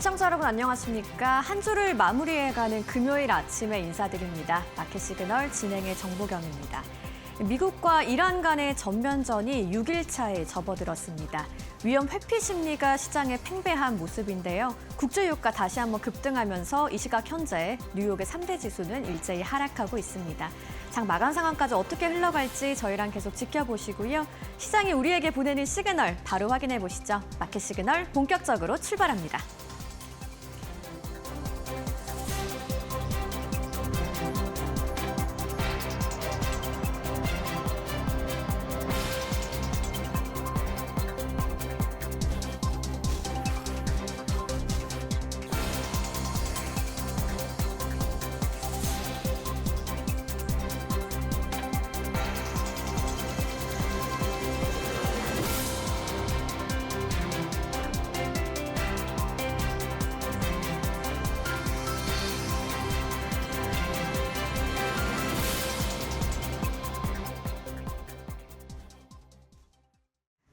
시청자 여러분 안녕하십니까? 한 주를 마무리해가는 금요일 아침에 인사드립니다. 마켓 시그널 진행의 정보경입니다. 미국과 이란 간의 전면전이 6일차에 접어들었습니다. 위험 회피 심리가 시장에 팽배한 모습인데요. 국제유가 다시 한번 급등하면서 이 시각 현재 뉴욕의 3대 지수는 일제히 하락하고 있습니다. 장 마감 상황까지 어떻게 흘러갈지 저희랑 계속 지켜보시고요. 시장이 우리에게 보내는 시그널 바로 확인해 보시죠. 마켓 시그널 본격적으로 출발합니다.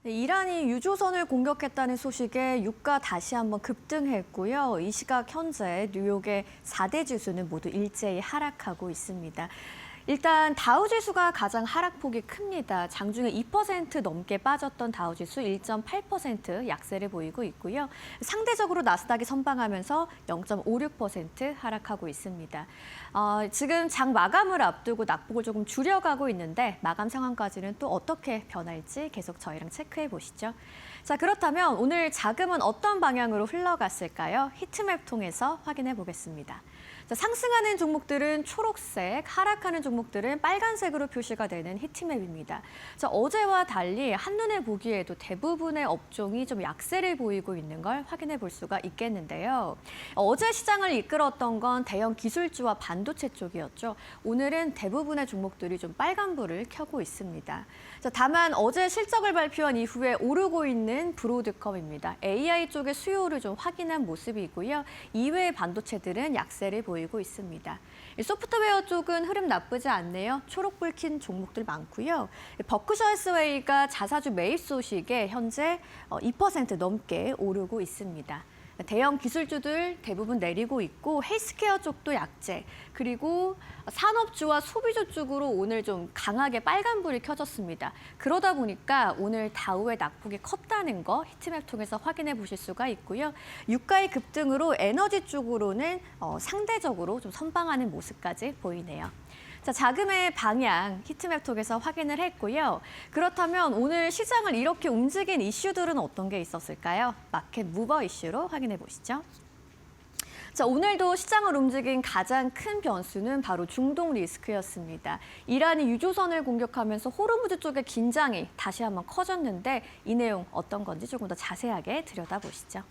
이란이 유조선을 공격했다는 소식에 유가 다시 한번 급등했고요. 이 시각 현재 뉴욕의 4대 지수는 모두 일제히 하락하고 있습니다. 일단 다우지수가 가장 하락폭이 큽니다. 장중에 2% 넘게 빠졌던 다우지수 1.8% 약세를 보이고 있고요. 상대적으로 나스닥이 선방하면서 0.56% 하락하고 있습니다. 지금 장 마감을 앞두고 낙폭을 조금 줄여가고 있는데 마감 상황까지는 또 어떻게 변할지 계속 저희랑 체크해 보시죠. 자, 그렇다면 오늘 자금은 어떤 방향으로 흘러갔을까요? 히트맵 통해서 확인해 보겠습니다. 자, 상승하는 종목들은 초록색, 하락하는 종목들은 빨간색으로 표시가 되는 히트맵입니다. 자, 어제와 달리 한눈에 보기에도 대부분의 업종이 좀 약세를 보이고 있는 걸 확인해 볼 수가 있겠는데요. 어제 시장을 이끌었던 건 대형 기술주와 반도체 쪽이었죠. 오늘은 대부분의 종목들이 좀 빨간불을 켜고 있습니다. 자, 다만 어제 실적을 발표한 이후에 오르고 있는 브로드컴입니다. AI 쪽의 수요를 좀 확인한 모습이고요. 이외의 반도체들은 약세를 보이고 있습니다. 소프트웨어 쪽은 흐름 나쁘지 않네요. 초록불 킨 종목들 많고요. 버크셔 해스웨이가 자사주 매입 소식에 현재 2% 넘게 오르고 있습니다. 대형 기술주들 대부분 내리고 있고 헬스케어 쪽도 약재, 그리고 산업주와 소비주 쪽으로 오늘 좀 강하게 빨간불이 켜졌습니다. 그러다 보니까 오늘 다우의 낙폭이 컸다는 거 히트맵 통해서 확인해 보실 수가 있고요. 유가의 급등으로 에너지 쪽으로는 상대적으로 좀 선방하는 모습까지 보이네요. 자, 자금의 방향 히트맵 통해서 확인을 했고요. 그렇다면 오늘 시장을 이렇게 움직인 이슈들은 어떤 게 있었을까요? 마켓 무버 이슈로 확인해 보시죠. 자, 오늘도 시장을 움직인 가장 큰 변수는 바로 중동 리스크였습니다. 이란이 유조선을 공격하면서 호르무즈 쪽의 긴장이 다시 한번 커졌는데 이 내용 어떤 건지 조금 더 자세하게 들여다보시죠.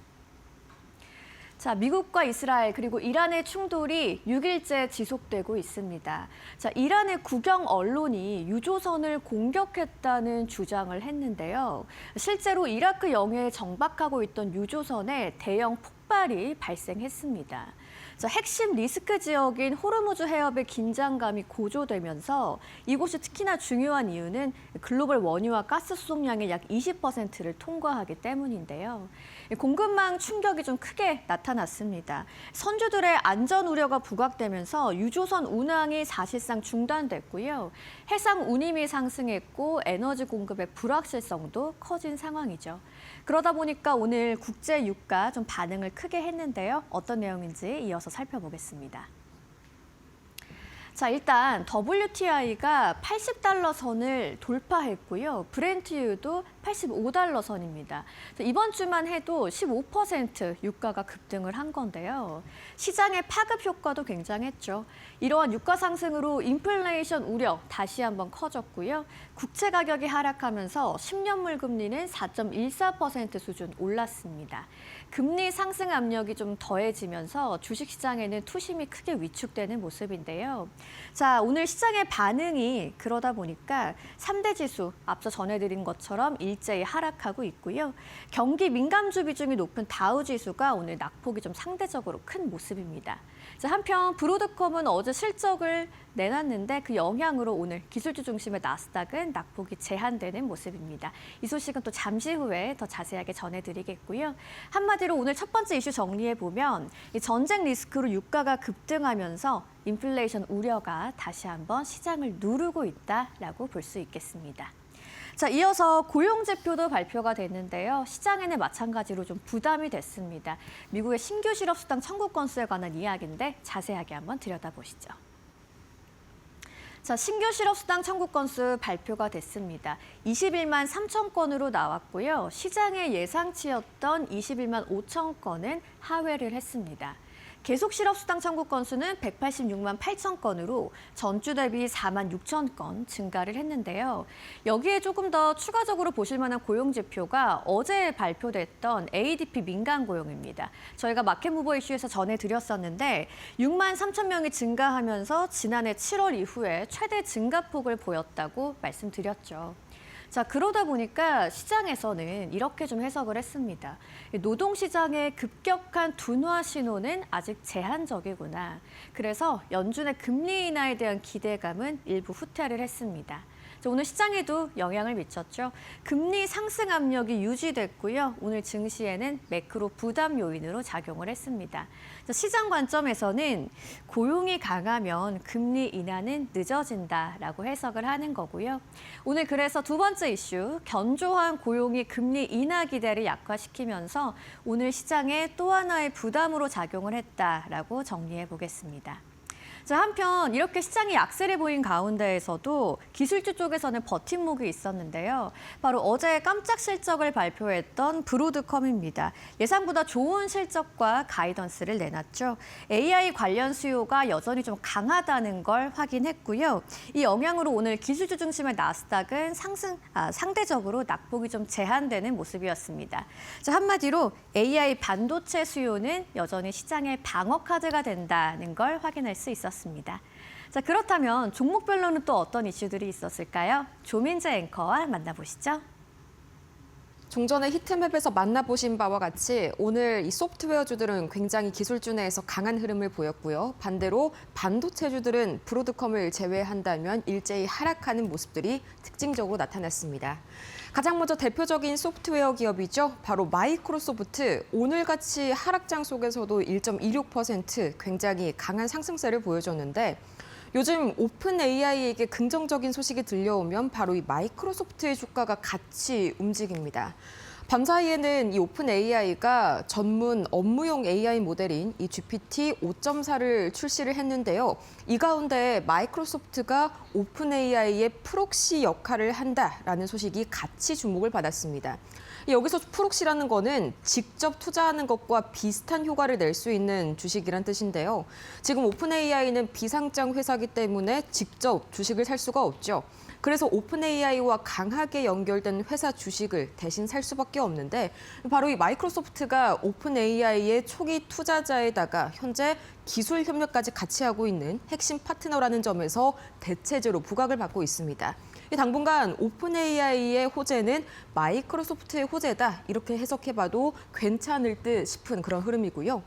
자, 미국과 이스라엘 그리고 이란의 충돌이 6일째 지속되고 있습니다. 자, 이란의 국영 언론이 유조선을 공격했다는 주장을 했는데요. 실제로 이라크 영해에 정박하고 있던 유조선에 대형 폭발이 발생했습니다. 자, 핵심 리스크 지역인 호르무즈 해협의 긴장감이 고조되면서 이곳이 특히나 중요한 이유는 글로벌 원유와 가스 수송량의 약 20%를 통과하기 때문인데요. 공급망 충격이 좀 크게 나타났습니다. 선주들의 안전 우려가 부각되면서 유조선 운항이 사실상 중단됐고요. 해상 운임이 상승했고 에너지 공급의 불확실성도 커진 상황이죠. 그러다 보니까 오늘 국제 유가 좀 반응을 크게 했는데요. 어떤 내용인지 이어서 살펴보겠습니다. 자, 일단 WTI가 80달러 선을 돌파했고요. 브렌트유도 85달러 선입니다. 이번 주만 해도 15% 유가가 급등을 한 건데요. 시장의 파급 효과도 굉장했죠. 이러한 유가 상승으로 인플레이션 우려 다시 한번 커졌고요. 국채 가격이 하락하면서 10년물 금리는 4.14% 수준 올랐습니다. 금리 상승 압력이 좀 더해지면서 주식시장에는 투심이 크게 위축되는 모습인데요. 자, 오늘 시장의 반응이 그러다 보니까 3대 지수 앞서 전해드린 것처럼 일제히 하락하고 있고요. 경기 민감주 비중이 높은 다우 지수가 오늘 낙폭이 좀 상대적으로 큰 모습입니다. 자, 한편 브로드컴은 어제 실적을 내놨는데 그 영향으로 오늘 기술주 중심의 나스닥은 시장은 낙폭이 제한되는 모습입니다. 이 소식은 또 잠시 후에 더 자세하게 전해드리겠고요. 한마디로 오늘 첫 번째 이슈 정리해보면 이 전쟁 리스크로 유가가 급등하면서 인플레이션 우려가 다시 한번 시장을 누르고 있다라고 볼 수 있겠습니다. 자, 이어서 고용지표도 발표가 됐는데요. 시장에는 마찬가지로 좀 부담이 됐습니다. 미국의 신규 실업수당 청구 건수에 관한 이야기인데 자세하게 한번 들여다보시죠. 자, 신규 실업수당 청구 건수 발표가 됐습니다. 21만 3천 건으로 나왔고요. 시장의 예상치였던 21만 5천 건은 하회를 했습니다. 계속 실업수당 청구 건수는 186만 8천 건으로 전주 대비 4만 6천 건 증가를 했는데요. 여기에 조금 더 추가적으로 보실 만한 고용 지표가 어제 발표됐던 ADP 민간 고용입니다. 저희가 마켓무버 이슈에서 전해드렸었는데 6만 3천 명이 증가하면서 지난해 7월 이후에 최대 증가폭을 보였다고 말씀드렸죠. 자, 그러다 보니까 시장에서는 이렇게 좀 해석을 했습니다. 노동시장의 급격한 둔화 신호는 아직 제한적이구나. 그래서 연준의 금리 인하에 대한 기대감은 일부 후퇴를 했습니다. 오늘 시장에도 영향을 미쳤죠. 금리 상승 압력이 유지됐고요. 오늘 증시에는 매크로 부담 요인으로 작용을 했습니다. 시장 관점에서는 고용이 강하면 금리 인하는 늦어진다라고 해석을 하는 거고요. 오늘 그래서 두 번째 이슈, 견조한 고용이 금리 인하 기대를 약화시키면서 오늘 시장에 또 하나의 부담으로 작용을 했다라고 정리해 보겠습니다. 자, 한편 이렇게 시장이 약세를 보인 가운데에서도 기술주 쪽에서는 버팀목이 있었는데요. 바로 어제 깜짝 실적을 발표했던 브로드컴입니다. 예상보다 좋은 실적과 가이던스를 내놨죠. AI 관련 수요가 여전히 좀 강하다는 걸 확인했고요. 이 영향으로 오늘 기술주 중심의 나스닥은 상대적으로 낙폭이 좀 제한되는 모습이었습니다. 자, 한마디로 AI 반도체 수요는 여전히 시장의 방어 카드가 된다는 걸 확인할 수 있었습니다. 자, 그렇다면 종목별로는 또 어떤 이슈들이 있었을까요? 조민재 앵커와 만나보시죠. 종전의 히트맵에서 만나보신 바와 같이 오늘 이 소프트웨어주들은 굉장히 기술주 내에서 강한 흐름을 보였고요. 반대로 반도체주들은 브로드컴을 제외한다면 일제히 하락하는 모습들이 특징적으로 나타났습니다. 가장 먼저 대표적인 소프트웨어 기업이죠. 바로 마이크로소프트. 오늘같이 하락장 속에서도 1.26% 굉장히 강한 상승세를 보여줬는데 요즘 오픈 AI에게 긍정적인 소식이 들려오면 바로 이 마이크로소프트의 주가가 같이 움직입니다. 밤사이에는 이 오픈 AI가 전문 업무용 AI 모델인 이 GPT 5.4를 출시를 했는데요. 이 가운데 마이크로소프트가 오픈 AI의 프록시 역할을 한다라는 소식이 같이 주목을 받았습니다. 여기서 프록시라는 거는 직접 투자하는 것과 비슷한 효과를 낼 수 있는 주식이란 뜻인데요. 지금 오픈 AI는 비상장 회사이기 때문에 직접 주식을 살 수가 없죠. 그래서 오픈 AI와 강하게 연결된 회사 주식을 대신 살 수밖에 없는데 바로 이 마이크로소프트가 오픈 AI의 초기 투자자에다가 현재 기술 협력까지 같이 하고 있는 핵심 파트너라는 점에서 대체제로 부각을 받고 있습니다. 당분간 오픈 AI의 호재는 마이크로소프트의 호재다 이렇게 해석해봐도 괜찮을 듯 싶은 그런 흐름이고요.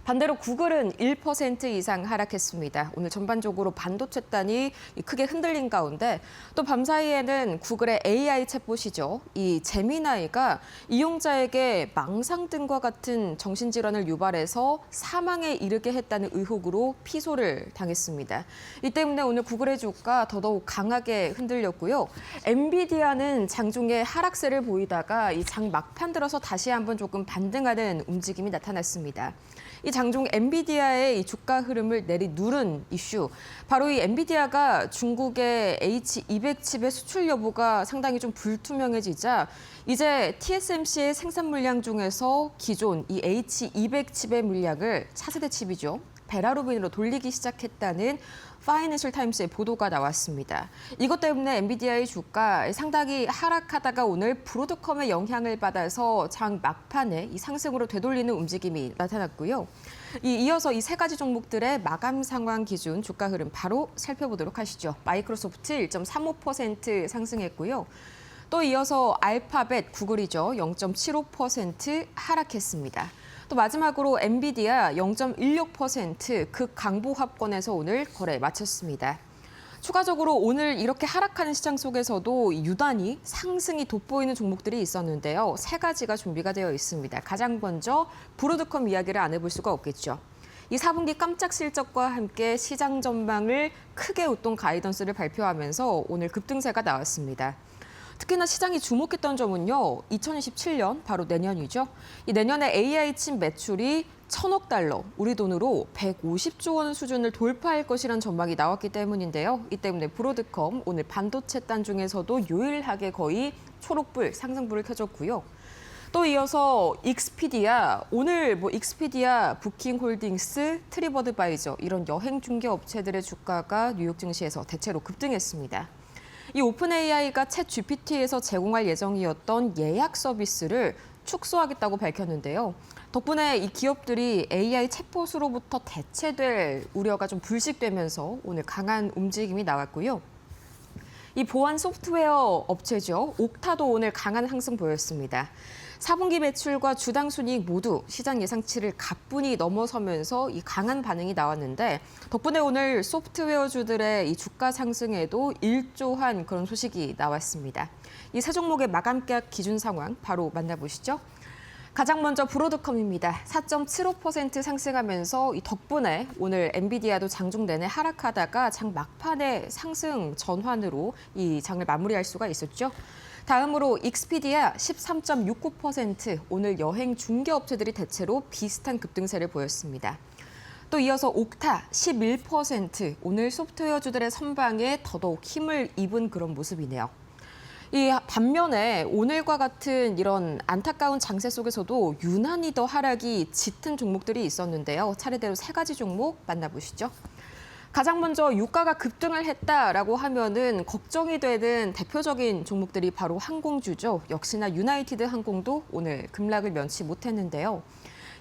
반대로 구글은 1% 이상 하락했습니다. 오늘 전반적으로 반도체단이 크게 흔들린 가운데 또 밤사이에는 구글의 AI 챗봇이죠. 이 제미나이가 이용자에게 망상 등과 같은 정신질환을 유발해서 사망에 이르게 했다는 의혹으로 피소를 당했습니다. 이 때문에 오늘 구글의 주가 더더욱 강하게 흔들렸고요. 엔비디아는 장중에 하락세를 보이다가 이 장 막판 들어서 다시 한번 조금 반등하는 움직임이 나타났습니다. 이 장중 엔비디아의 이 주가 흐름을 내리누른 이슈, 바로 이 엔비디아가 중국의 H200 칩의 수출 여부가 상당히 좀 불투명해지자 이제 TSMC의 생산 물량 중에서 기존 이 H200 칩의 물량을 차세대 칩이죠. 베라루빈으로 돌리기 시작했다는 파이낸셜 타임스의 보도가 나왔습니다. 이것 때문에 엔비디아의 주가 상당히 하락하다가 오늘 브로드컴의 영향을 받아서 장 막판에 이 상승으로 되돌리는 움직임이 나타났고요. 이어서 이 세 가지 종목들의 마감 상황 기준 주가 흐름 바로 살펴보도록 하시죠. 마이크로소프트 1.35% 상승했고요. 또 이어서 알파벳, 구글이죠. 0.75% 하락했습니다. 또 마지막으로 엔비디아 0.16% 극강보 합권에서 오늘 거래 마쳤습니다. 추가적으로 오늘 이렇게 하락하는 시장 속에서도 유난히 상승이 돋보이는 종목들이 있었는데요. 세 가지가 준비가 되어 있습니다. 가장 먼저 브로드컴 이야기를 안 해볼 수가 없겠죠. 이 4분기 깜짝 실적과 함께 시장 전망을 크게 웃돈 가이던스를 발표하면서 오늘 급등세가 나왔습니다. 특히나 시장이 주목했던 점은요. 2027년, 바로 내년이죠. 이 내년에 AI 칩 매출이 1,000억 달러, 우리 돈으로 150조 원 수준을 돌파할 것이란 전망이 나왔기 때문인데요. 이 때문에 브로드컴 오늘 반도체 단 중에서도 유일하게 거의 초록불, 상승불을 켜줬고요. 또 이어서 익스피디아, 오늘 익스피디아, 부킹홀딩스, 트립어드바이저 이런 여행 중개 업체들의 주가가 뉴욕 증시에서 대체로 급등했습니다. 이 오픈 AI가 챗 GPT에서 제공할 예정이었던 예약 서비스를 축소하겠다고 밝혔는데요. 덕분에 이 기업들이 AI 챗봇으로부터 대체될 우려가 좀 불식되면서 오늘 강한 움직임이 나왔고요. 이 보안 소프트웨어 업체죠. 옥타도 오늘 강한 상승 보였습니다. 4분기 매출과 주당 순이익 모두 시장 예상치를 가뿐히 넘어서면서 이 강한 반응이 나왔는데 덕분에 오늘 소프트웨어주들의 이 주가 상승에도 일조한 그런 소식이 나왔습니다. 이 세 종목의 마감가 기준 상황 바로 만나보시죠. 가장 먼저 브로드컴입니다. 4.75% 상승하면서 이 덕분에 오늘 엔비디아도 장중 내내 하락하다가 장 막판에 상승 전환으로 이 장을 마무리할 수가 있었죠. 다음으로 익스피디아 13.69%, 오늘 여행 중개업체들이 대체로 비슷한 급등세를 보였습니다. 또 이어서 옥타 11%, 오늘 소프트웨어주들의 선방에 더더욱 힘을 입은 그런 모습이네요. 이 반면에 오늘과 같은 이런 안타까운 장세 속에서도 유난히 더 하락이 짙은 종목들이 있었는데요. 차례대로 세 가지 종목 만나보시죠. 가장 먼저 유가가 급등을 했다라고 하면은 걱정이 되는 대표적인 종목들이 바로 항공주죠. 역시나 유나이티드 항공도 오늘 급락을 면치 못했는데요.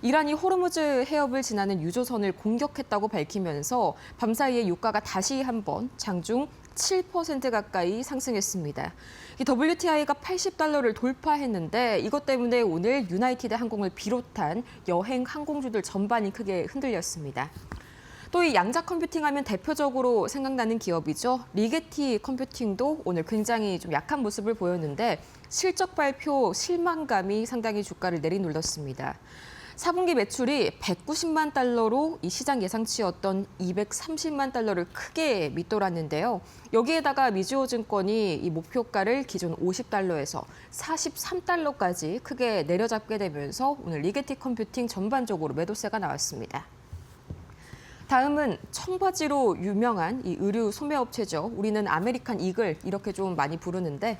이란이 호르무즈 해협을 지나는 유조선을 공격했다고 밝히면서 밤사이에 유가가 다시 한번 장중 7% 가까이 상승했습니다. 이 WTI가 80달러를 돌파했는데 이것 때문에 오늘 유나이티드 항공을 비롯한 여행 항공주들 전반이 크게 흔들렸습니다. 또 이 양자 컴퓨팅 하면 대표적으로 생각나는 기업이죠. 리게티 컴퓨팅도 오늘 굉장히 좀 약한 모습을 보였는데 실적 발표 실망감이 상당히 주가를 내리눌렀습니다. 4분기 매출이 190만 달러로 이 시장 예상치였던 230만 달러를 크게 밑돌았는데요. 여기에다가 미즈호 증권이 이 목표가를 기존 50달러에서 43달러까지 크게 내려잡게 되면서 오늘 리게티 컴퓨팅 전반적으로 매도세가 나왔습니다. 다음은 청바지로 유명한 이 의류 소매업체죠. 우리는 아메리칸 이글 이렇게 좀 많이 부르는데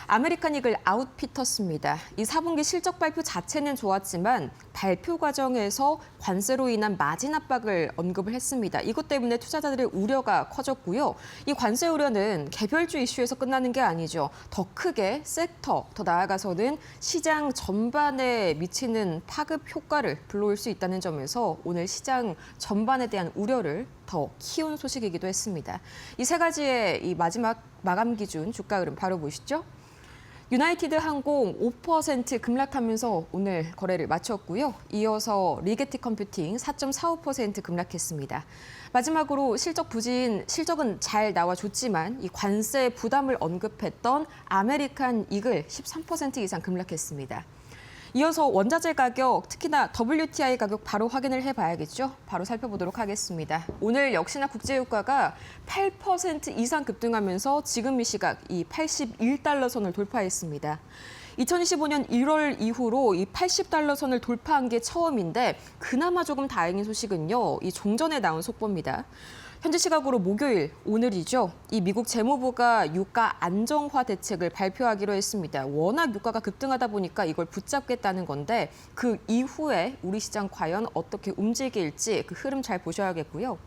아메리칸 이글 아웃피터스입니다. 이 4분기 실적 발표 자체는 좋았지만 발표 과정에서 관세로 인한 마진 압박을 언급을 했습니다. 이것 때문에 투자자들의 우려가 커졌고요. 이 관세 우려는 개별주 이슈에서 끝나는 게 아니죠. 더 크게 섹터, 더 나아가서는 시장 전반에 미치는 파급 효과를 불러올 수 있다는 점에서 오늘 시장 전반에 대한 우려를 더 키운 소식이기도 했습니다. 이 세 가지의 이 마지막 마감 기준 주가 흐름 바로 보시죠. 유나이티드 항공 5% 급락하면서 오늘 거래를 마쳤고요. 이어서 리게티 컴퓨팅 4.45% 급락했습니다. 마지막으로 실적은 잘 나와줬지만 이 관세 부담을 언급했던 아메리칸 이글 13% 이상 급락했습니다. 이어서 원자재 가격, 특히나 WTI 가격 바로 확인을 해봐야겠죠. 바로 살펴보도록 하겠습니다. 오늘 역시나 국제유가가 8% 이상 급등하면서 지금 이 시각 이 81달러 선을 돌파했습니다. 2025년 1월 이후로 이 80달러 선을 돌파한 게 처음인데 그나마 조금 다행인 소식은요. 이 종전에 나온 속보입니다. 현지 시각으로 목요일, 오늘이죠. 이 미국 재무부가 유가 안정화 대책을 발표하기로 했습니다. 워낙 유가가 급등하다 보니까 이걸 붙잡겠다는 건데 그 이후에 우리 시장 과연 어떻게 움직일지 그 흐름 잘 보셔야겠고요.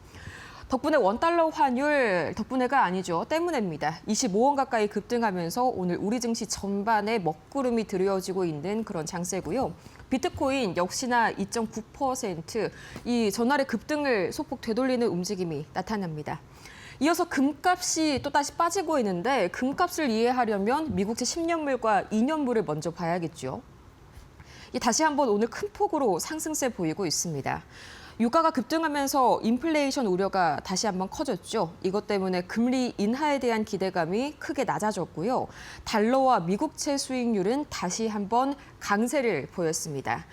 덕분에 원달러 환율, 덕분에가 아니죠. 때문에입니다. 25원 가까이 급등하면서 오늘 우리 증시 전반에 먹구름이 드리워지고 있는 그런 장세고요. 비트코인 역시나 2.9%, 이 전날의 급등을 소폭 되돌리는 움직임이 나타납니다. 이어서 금값이 또다시 빠지고 있는데 금값을 이해하려면 미국채 10년물과 2년물을 먼저 봐야겠죠. 다시 한번 오늘 큰 폭으로 상승세 보이고 있습니다. 유가가 급등하면서 인플레이션 우려가 다시 한번 커졌죠. 이것 때문에 금리 인하에 대한 기대감이 크게 낮아졌고요. 달러와 미국채 수익률은 다시 한번 강세를 보였습니다.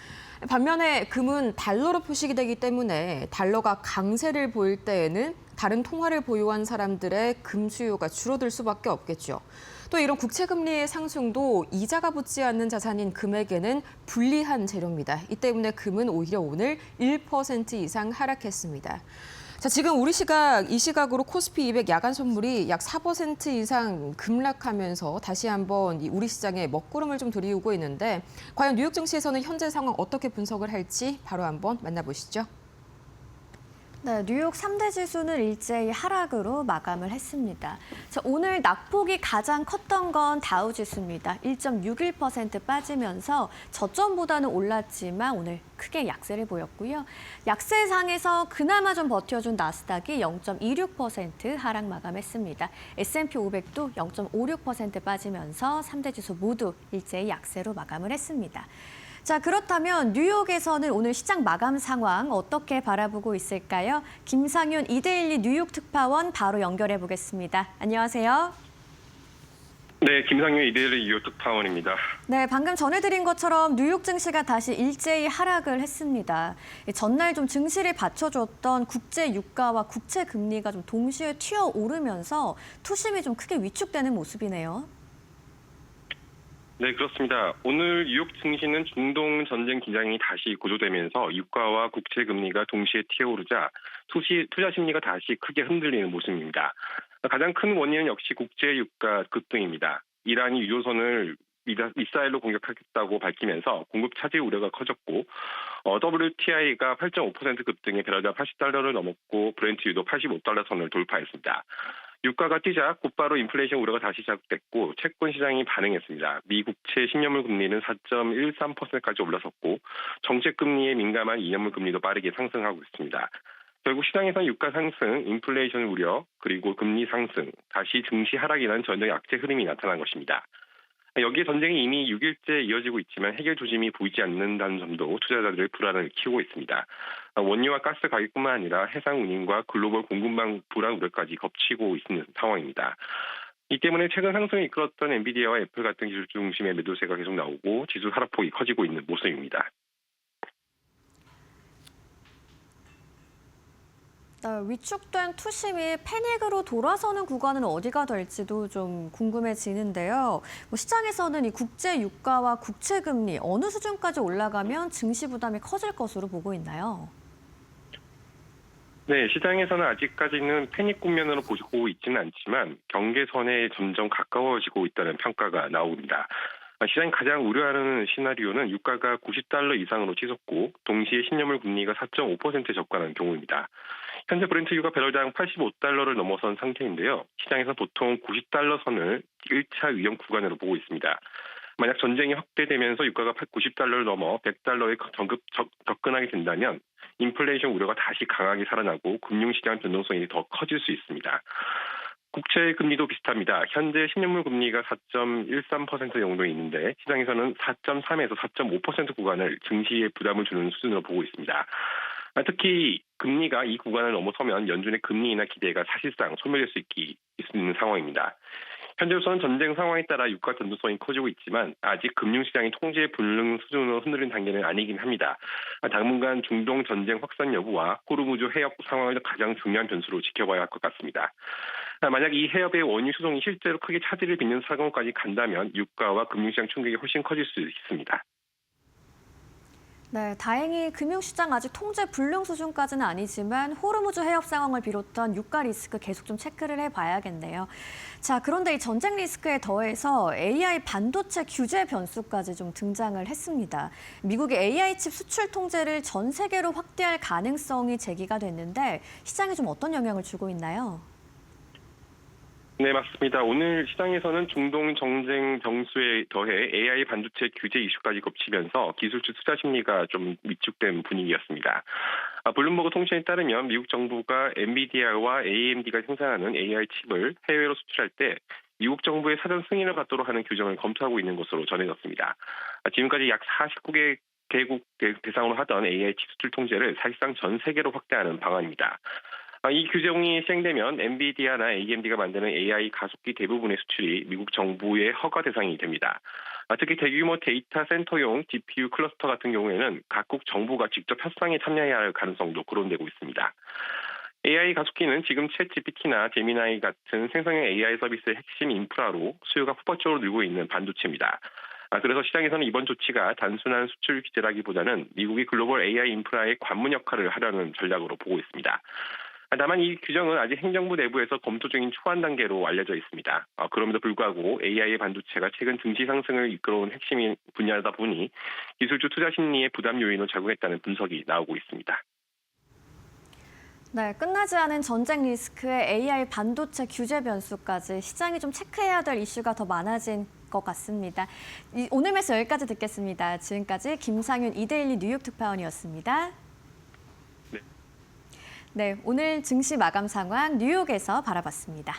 반면에 금은 달러로 표시가 되기 때문에 달러가 강세를 보일 때에는 다른 통화를 보유한 사람들의 금 수요가 줄어들 수밖에 없겠죠. 또 이런 국채 금리의 상승도 이자가 붙지 않는 자산인 금에게는 불리한 재료입니다. 이 때문에 금은 오히려 오늘 1% 이상 하락했습니다. 자, 지금 우리 시각 이 시각으로 코스피 200 야간 선물이 약 4% 이상 급락하면서 다시 한번 이 우리 시장에 먹구름을 좀 들이우고 있는데 과연 뉴욕 증시에서는 현재 상황 어떻게 분석을 할지 바로 한번 만나보시죠. 네, 뉴욕 3대 지수는 일제히 하락으로 마감을 했습니다. 자, 오늘 낙폭이 가장 컸던 건 다우지수입니다. 1.61% 빠지면서 저점보다는 올랐지만 오늘 크게 약세를 보였고요. 약세상에서 그나마 좀 버텨준 나스닥이 0.26% 하락 마감했습니다. S&P 500도 0.56% 빠지면서 3대 지수 모두 일제히 약세로 마감을 했습니다. 자, 그렇다면 뉴욕에서는 오늘 시장 마감 상황 어떻게 바라보고 있을까요? 김상윤 이데일리 뉴욕 특파원 바로 연결해 보겠습니다. 안녕하세요. 네, 김상윤 이데일리 뉴욕 특파원입니다. 네, 방금 전해드린 것처럼 뉴욕 증시가 다시 일제히 하락을 했습니다. 전날 좀 증시를 받쳐줬던 국제 유가와 국채 금리가 좀 동시에 튀어오르면서 투심이 좀 크게 위축되는 모습이네요. 네, 그렇습니다. 오늘 뉴욕 증시는 중동 전쟁 긴장이 다시 고조되면서 유가와 국채 금리가 동시에 튀어오르자 투자 심리가 다시 크게 흔들리는 모습입니다. 가장 큰 원인은 역시 국제 유가 급등입니다. 이란이 유조선을 미사일로 공격하겠다고 밝히면서 공급 차질 우려가 커졌고 WTI가 8.5% 급등해 배럴당 $80를 넘었고 브렌트유도 $85 선을 돌파했습니다. 유가가 뛰자 곧바로 인플레이션 우려가 다시 시작됐고 채권 시장이 반응했습니다. 미 국채 10년물 금리는 4.13%까지 올라섰고 정책 금리에 민감한 2년물 금리도 빠르게 상승하고 있습니다. 결국 시장에서는 유가 상승, 인플레이션 우려, 그리고 금리 상승, 다시 증시 하락이라는 전적 약세 흐름이 나타난 것입니다. 여기에 전쟁이 이미 6일째 이어지고 있지만 해결 조짐이 보이지 않는다는 점도 투자자들의 불안을 키우고 있습니다. 원유와 가스 가격뿐만 아니라 해상 운임과 글로벌 공급망 불안 우려까지 겹치고 있는 상황입니다. 이 때문에 최근 상승을 이끌었던 엔비디아와 애플 같은 기술 중심의 매도세가 계속 나오고 지수 하락폭이 커지고 있는 모습입니다. 위축된 투심이 패닉으로 돌아서는 구간은 어디가 될지도 좀 궁금해지는데요. 시장에서는 이 국제 유가와 국채 금리 어느 수준까지 올라가면 증시 부담이 커질 것으로 보고 있나요? 네, 시장에서는 아직까지는 패닉 국면으로 보고 있지는 않지만 경계선에 점점 가까워지고 있다는 평가가 나옵니다. 시장이 가장 우려하는 시나리오는 유가가 $90 이상으로 치솟고 동시에 10년물 금리가 4.5% 접근하는 경우입니다. 현재 브렌트유가 배럴당 $85를 넘어선 상태인데요. 시장에서 보통 $90 선을 1차 위험 구간으로 보고 있습니다. 만약 전쟁이 확대되면서 유가가 $90를 넘어 $100에 접근하게 된다면 인플레이션 우려가 다시 강하게 살아나고 금융시장 변동성이 더 커질 수 있습니다. 국채 금리도 비슷합니다. 현재 10년물 금리가 4.13% 정도 있는데 시장에서는 4.3에서 4.5% 구간을 증시에 부담을 주는 수준으로 보고 있습니다. 특히 금리가 이 구간을 넘어서면 연준의 금리 인하 기대가 사실상 소멸될 수 있는 상황입니다. 현재로서는 전쟁 상황에 따라 유가 변동성이 커지고 있지만 아직 금융시장이 통제 불능 수준으로 흔들린 단계는 아니긴 합니다. 당분간 중동 전쟁 확산 여부와 호르무즈 해협 상황을 가장 중요한 변수로 지켜봐야 할 것 같습니다. 만약 이 해협의 원유 수송이 실제로 크게 차질을 빚는 상황까지 간다면 유가와 금융시장 충격이 훨씬 커질 수 있습니다. 네, 다행히 금융시장 아직 통제 불능 수준까지는 아니지만 호르무즈 해협 상황을 비롯한 유가 리스크 계속 좀 체크를 해봐야겠네요. 자, 그런데 이 전쟁 리스크에 더해서 AI 반도체 규제 변수까지 좀 등장을 했습니다. 미국이 AI 칩 수출 통제를 전 세계로 확대할 가능성이 제기가 됐는데 시장에 좀 어떤 영향을 주고 있나요? 네, 맞습니다. 오늘 시장에서는 중동 정쟁 변수에 더해 AI 반도체 규제 이슈까지 겹치면서 기술주 투자 심리가 좀 위축된 분위기였습니다. 블룸버그 통신에 따르면 미국 정부가 엔비디아와 AMD가 생산하는 AI 칩을 해외로 수출할 때 미국 정부의 사전 승인을 받도록 하는 규정을 검토하고 있는 것으로 전해졌습니다. 지금까지 약 49개 개국 대상으로 하던 AI 칩수출 통제를 사실상 전 세계로 확대하는 방안입니다. 이 규정이 시행되면 엔비디아나 AMD가 만드는 AI 가속기 대부분의 수출이 미국 정부의 허가 대상이 됩니다. 특히 대규모 데이터 센터용 GPU 클러스터 같은 경우에는 각국 정부가 직접 협상에 참여해야 할 가능성도 거론되고 있습니다. AI 가속기는 지금 챗GPT나 제미나이 같은 생성형 AI 서비스의 핵심 인프라로 수요가 폭발적으로 늘고 있는 반도체입니다. 그래서 시장에서는 이번 조치가 단순한 수출 규제라기보다는 미국이 글로벌 AI 인프라의 관문 역할을 하려는 전략으로 보고 있습니다. 다만 이 규정은 아직 행정부 내부에서 검토 중인 초안 단계로 알려져 있습니다. 그럼에도 불구하고 AI 반도체가 최근 증시 상승을 이끌어온 핵심 분야다 보니 기술주 투자 심리의 부담 요인으로 작용했다는 분석이 나오고 있습니다. 네, 끝나지 않은 전쟁 리스크에 AI 반도체 규제 변수까지 시장이 좀 체크해야 될 이슈가 더 많아진 것 같습니다. 오늘 매수 여기까지 듣겠습니다. 지금까지 김상윤 이데일리 뉴욕 특파원이었습니다. 네, 오늘 증시 마감 상황 뉴욕에서 바라봤습니다.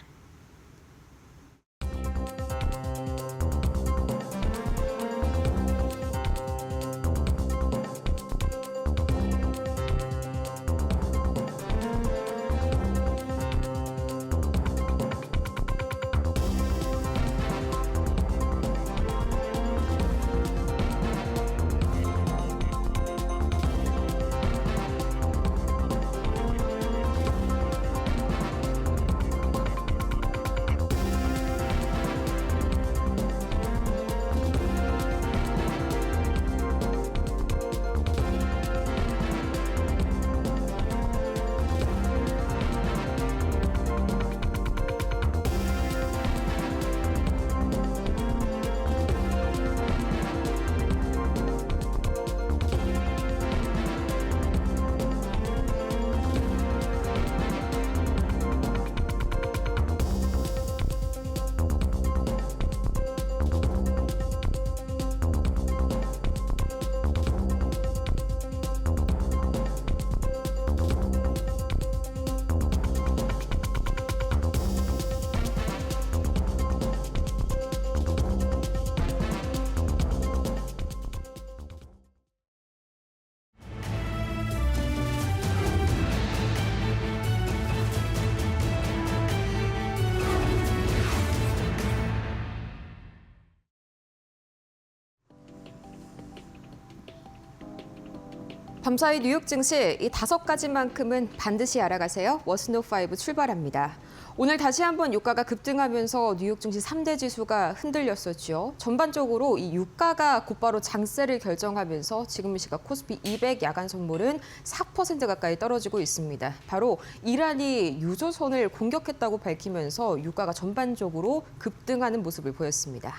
밤사이 뉴욕 증시 이 5가지만큼은 반드시 알아가세요. 워스노5 출발합니다. 오늘 다시 한번 유가가 급등하면서 뉴욕 증시 3대 지수가 흔들렸었죠. 전반적으로 이 유가가 곧바로 장세를 결정하면서 지금 이 시각 코스피 200 야간 선물은 4% 가까이 떨어지고 있습니다. 바로 이란이 유조선을 공격했다고 밝히면서 유가가 전반적으로 급등하는 모습을 보였습니다.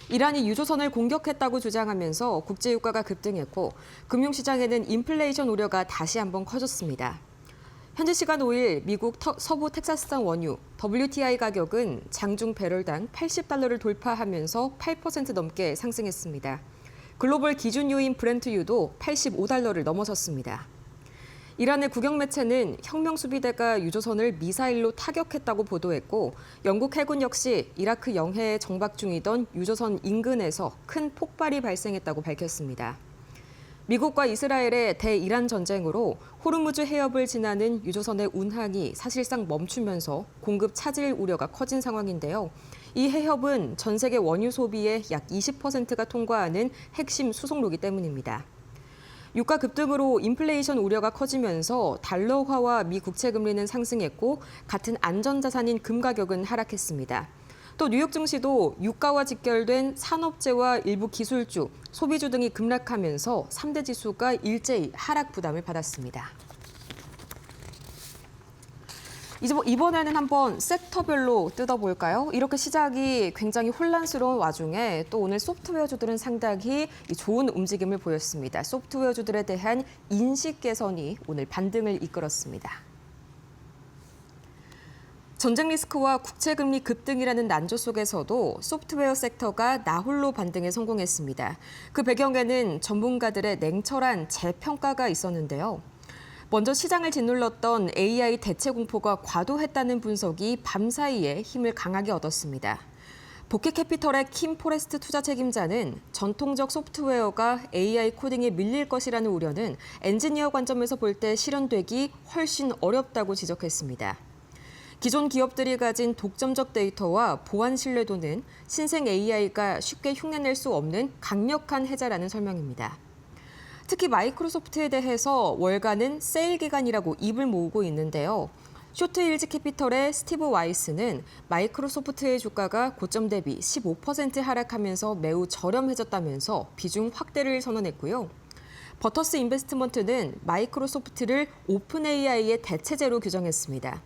이란이 유조선을 공격했다고 주장하면서 국제유가가 급등했고 금융시장에는 인플레이션 우려가 다시 한번 커졌습니다. 현지 시간 5일 미국 서부 텍사스산 원유 WTI 가격은 장중 배럴당 $80를 돌파하면서 8% 넘게 상승했습니다. 글로벌 기준유인 브렌트유도 $85를 넘어섰습니다. 이란의 국영 매체는 혁명 수비대가 유조선을 미사일로 타격했다고 보도했고 영국 해군 역시 이라크 영해에 정박 중이던 유조선 인근에서 큰 폭발이 발생했다고 밝혔습니다. 미국과 이스라엘의 대이란 전쟁으로 호르무즈 해협을 지나는 유조선의 운항이 사실상 멈추면서 공급 차질 우려가 커진 상황인데요. 이 해협은 전 세계 원유 소비의 약 20%가 통과하는 핵심 수송로이기 때문입니다. 유가 급등으로 인플레이션 우려가 커지면서 달러화와 미 국채 금리는 상승했고 같은 안전자산인 금 가격은 하락했습니다. 또 뉴욕 증시도 유가와 직결된 산업재와 일부 기술주, 소비주 등이 급락하면서 3대 지수가 일제히 하락 부담을 받았습니다. 이번에는 한번 섹터별로 뜯어볼까요? 이렇게 시작이 굉장히 혼란스러운 와중에 또 오늘 소프트웨어주들은 상당히 좋은 움직임을 보였습니다. 소프트웨어주들에 대한 인식 개선이 오늘 반등을 이끌었습니다. 전쟁 리스크와 국채금리 급등이라는 난조 속에서도 소프트웨어 섹터가 나홀로 반등에 성공했습니다. 그 배경에는 전문가들의 냉철한 재평가가 있었는데요. 먼저 시장을 짓눌렀던 AI 대체 공포가 과도했다는 분석이 밤사이에 힘을 강하게 얻었습니다. 복희캐피털의 킴 포레스트 투자 책임자는 전통적 소프트웨어가 AI 코딩에 밀릴 것이라는 우려는 엔지니어 관점에서 볼 때 실현되기 훨씬 어렵다고 지적했습니다. 기존 기업들이 가진 독점적 데이터와 보안 신뢰도는 신생 AI가 쉽게 흉내낼 수 없는 강력한 해자라는 설명입니다. 특히 마이크로소프트에 대해서 월가는 세일 기간이라고 입을 모으고 있는데요. 쇼트힐즈 캐피털의 스티브 와이스는 마이크로소프트의 주가가 고점 대비 15% 하락하면서 매우 저렴해졌다면서 비중 확대를 선언했고요. 버터스 인베스트먼트는 마이크로소프트를 오픈 AI의 대체제로 규정했습니다.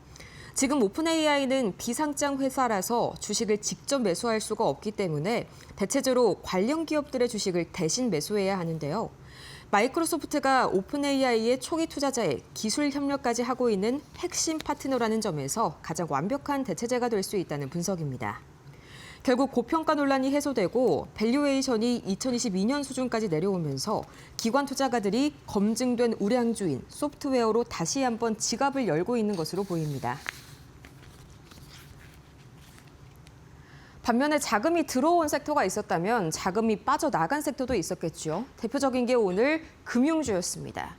지금 오픈 AI는 비상장 회사라서 주식을 직접 매수할 수가 없기 때문에 대체제로 관련 기업들의 주식을 대신 매수해야 하는데요. 마이크로소프트가 오픈 AI의 초기 투자자에 기술 협력까지 하고 있는 핵심 파트너라는 점에서 가장 완벽한 대체제가 될 수 있다는 분석입니다. 결국 고평가 논란이 해소되고 밸류에이션이 2022년 수준까지 내려오면서 기관 투자가들이 검증된 우량주인 소프트웨어로 다시 한번 지갑을 열고 있는 것으로 보입니다. 반면에 자금이 들어온 섹터가 있었다면 자금이 빠져나간 섹터도 있었겠죠. 대표적인 게 오늘 금융주였습니다.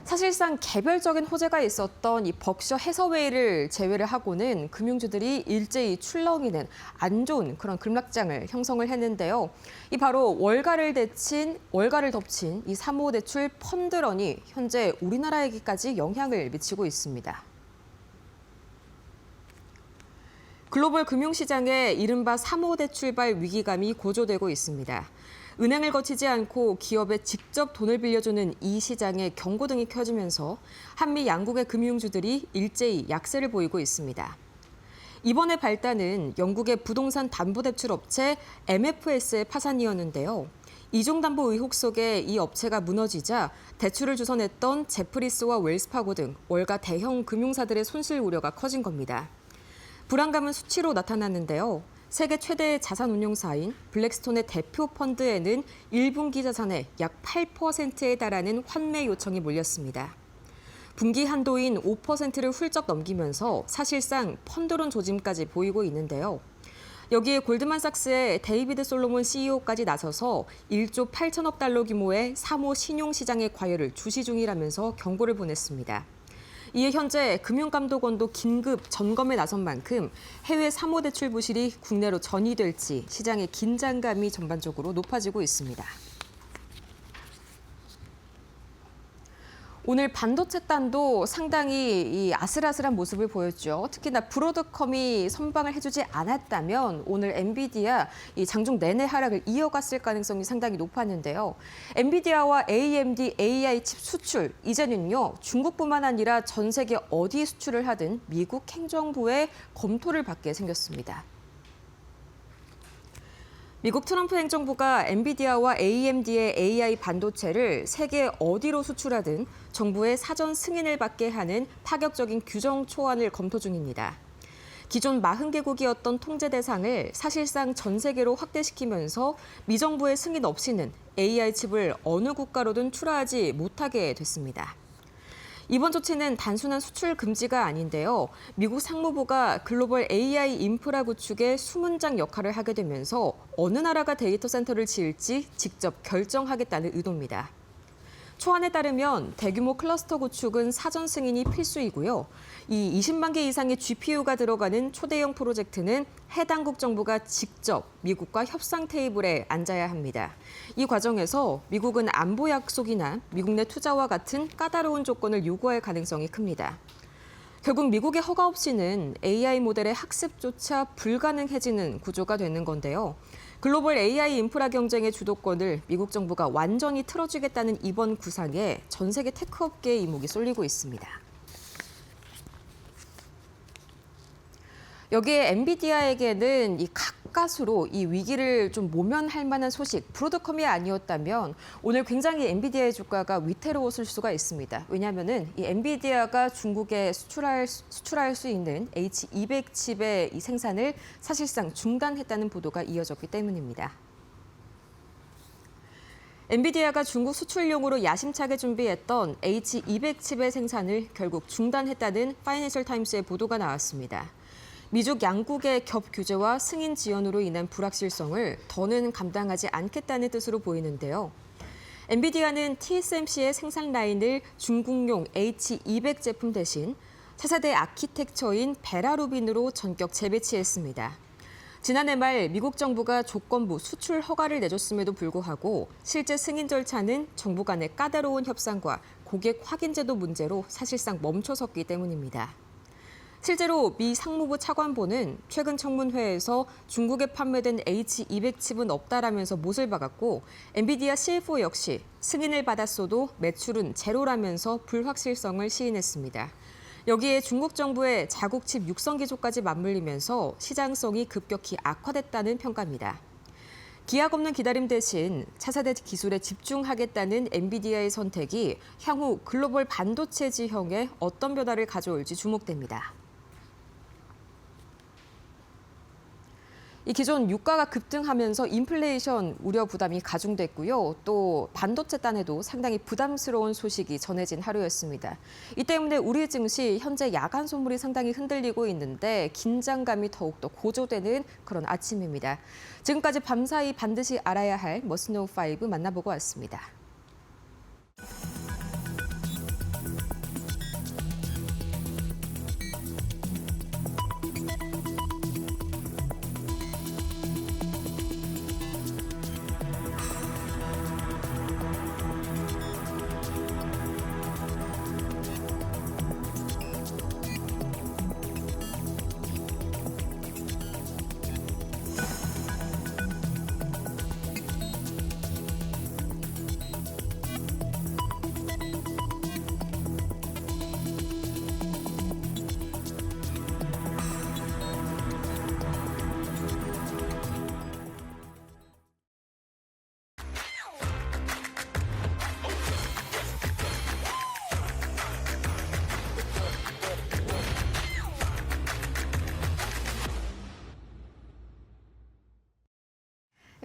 사실상 개별적인 호재가 있었던 이 벅셔 해서웨이를 제외를 하고는 금융주들이 일제히 출렁이는 안 좋은 그런 급락장을 형성을 했는데요. 이 바로 월가를 덮친 이 사모대출 펀드런이 현재 우리나라에게까지 영향을 미치고 있습니다. 글로벌 금융시장에 이른바 사모대출발 위기감이 고조되고 있습니다. 은행을 거치지 않고 기업에 직접 돈을 빌려주는 이 시장에 경고등이 켜지면서 한미 양국의 금융주들이 일제히 약세를 보이고 있습니다. 이번의 발단은 영국의 부동산 담보대출 업체 MFS의 파산이었는데요. 이중담보 의혹 속에 이 업체가 무너지자 대출을 주선했던 제프리스와 웰스파고 등 월가 대형 금융사들의 손실 우려가 커진 겁니다. 불안감은 수치로 나타났는데요. 세계 최대의 자산운용사인 블랙스톤의 대표 펀드에는 1분기 자산의 약 8%에 달하는 환매 요청이 몰렸습니다. 분기 한도인 5%를 훌쩍 넘기면서 사실상 펀드론 조짐까지 보이고 있는데요. 여기에 골드만삭스의 데이비드 솔로몬 CEO까지 나서서 1조 8천억 달러 규모의 사모 신용시장의 과열을 주시 중이라면서 경고를 보냈습니다. 이에 현재 금융감독원도 긴급 점검에 나선 만큼 해외 사모대출 부실이 국내로 전이될지 시장의 긴장감이 전반적으로 높아지고 있습니다. 오늘 반도체단도 상당히 이 아슬아슬한 모습을 보였죠. 특히나 브로드컴이 선방을 해주지 않았다면 오늘 엔비디아 이 장중 내내 하락을 이어갔을 가능성이 상당히 높았는데요. 엔비디아와 AMD AI 칩 수출 이제는요 중국뿐만 아니라 전 세계 어디 수출을 하든 미국 행정부의 검토를 받게 생겼습니다. 미국 트럼프 행정부가 엔비디아와 AMD의 AI 반도체를 세계 어디로 수출하든 정부의 사전 승인을 받게 하는 파격적인 규정 초안을 검토 중입니다. 기존 40개국이었던 통제 대상을 사실상 전 세계로 확대시키면서 미정부의 승인 없이는 AI 칩을 어느 국가로든 출하하지 못하게 됐습니다. 이번 조치는 단순한 수출 금지가 아닌데요. 미국 상무부가 글로벌 AI 인프라 구축의 수문장 역할을 하게 되면서 어느 나라가 데이터 센터를 지을지 직접 결정하겠다는 의도입니다. 초안에 따르면 대규모 클러스터 구축은 사전 승인이 필수이고요. 이 20만 개 이상의 GPU가 들어가는 초대형 프로젝트는 해당 국정부가 직접 미국과 협상 테이블에 앉아야 합니다. 이 과정에서 미국은 안보 약속이나 미국 내 투자와 같은 까다로운 조건을 요구할 가능성이 큽니다. 결국 미국의 허가 없이는 AI 모델의 학습조차 불가능해지는 구조가 되는 건데요. 글로벌 AI 인프라 경쟁의 주도권을 미국 정부가 완전히 틀어주겠다는 이번 구상에 전 세계 테크 업계의 이목이 쏠리고 있습니다. 여기에 엔비디아에게는 이 가까스로 이 위기를 좀 모면할 만한 소식, 브로드컴이 아니었다면 오늘 굉장히 엔비디아의 주가가 위태로웠을 수가 있습니다. 왜냐하면은 이 엔비디아가 중국에 수출할 수 있는 H200 칩의 이 생산을 사실상 중단했다는 보도가 이어졌기 때문입니다. 엔비디아가 중국 수출용으로 야심차게 준비했던 H200 칩의 생산을 결국 중단했다는 파이낸셜 타임스의 보도가 나왔습니다. 미중 양국의 겹 규제와 승인 지연으로 인한 불확실성을 더는 감당하지 않겠다는 뜻으로 보이는데요. 엔비디아는 TSMC의 생산 라인을 중국용 H200 제품 대신 차세대 아키텍처인 베라루빈으로 전격 재배치했습니다. 지난해 말 미국 정부가 조건부 수출 허가를 내줬음에도 불구하고 실제 승인 절차는 정부 간의 까다로운 협상과 고객 확인제도 문제로 사실상 멈춰섰기 때문입니다. 실제로 미 상무부 차관보는 최근 청문회에서 중국에 판매된 H200 칩은 없다라면서 못을 박았고 엔비디아 CFO 역시 승인을 받았어도 매출은 제로라면서 불확실성을 시인했습니다. 여기에 중국 정부의 자국 칩 육성 기조까지 맞물리면서 시장성이 급격히 악화됐다는 평가입니다. 기약 없는 기다림 대신 차세대 기술에 집중하겠다는 엔비디아의 선택이 향후 글로벌 반도체 지형에 어떤 변화를 가져올지 주목됩니다. 이 기존 유가가 급등하면서 인플레이션 우려 부담이 가중됐고요. 또 반도체 딴에도 상당히 부담스러운 소식이 전해진 하루였습니다. 이 때문에 우리 증시 현재 야간 선물이 상당히 흔들리고 있는데 긴장감이 더욱더 고조되는 그런 아침입니다. 지금까지 밤사이 반드시 알아야 할 머스노우 5 만나보고 왔습니다.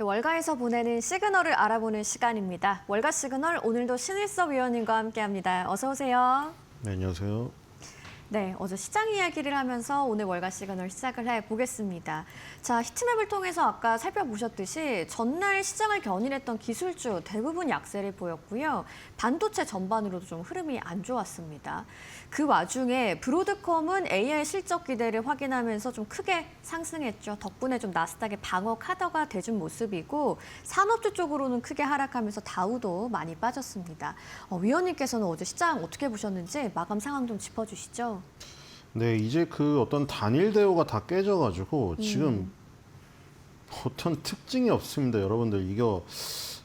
월가에서 보내는 시그널을 알아보는 시간입니다. 월가 시그널 오늘도 신일섭 위원님과 함께합니다. 어서 오세요. 네, 안녕하세요. 네, 어제 시장 이야기를 하면서 오늘 월가 시그널 시작을 해보겠습니다. 자, 히트맵을 통해서 아까 살펴보셨듯이 전날 시장을 견인했던 기술주 대부분 약세를 보였고요. 반도체 전반으로도 좀 흐름이 안 좋았습니다. 그 와중에 브로드컴은 AI 실적 기대를 확인하면서 좀 크게 상승했죠. 덕분에 좀 나스닥의 방어 카더가 돼준 모습이고 산업주 쪽으로는 크게 하락하면서 다우도 많이 빠졌습니다. 위원님께서는 어제 시장 어떻게 보셨는지 마감 상황 좀 짚어주시죠. 네, 이제 그 어떤 단일 대우가 다 깨져가지고 지금 어떤 특징이 없습니다. 여러분들 이거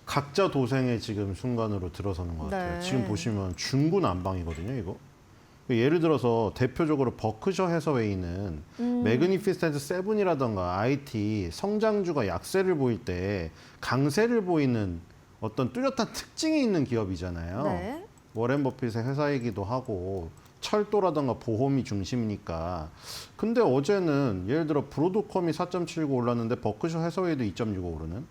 각자 도생의 지금 순간으로 들어서는 것 같아요. 네. 지금 보시면 중구난방이거든요, 이거. 예를 들어서 대표적으로 버크셔 해서웨이는 매그니피센트 세븐이라던가 IT 성장주가 약세를 보일 때 강세를 보이는 어떤 뚜렷한 특징이 있는 기업이잖아요. 네. 워렌 버핏의 회사이기도 하고 철도라던가 보험이 중심이니까. 근데 어제는 예를 들어 브로드컴이 4.79 올랐는데 버크셔 해서웨이도 2.65 오르는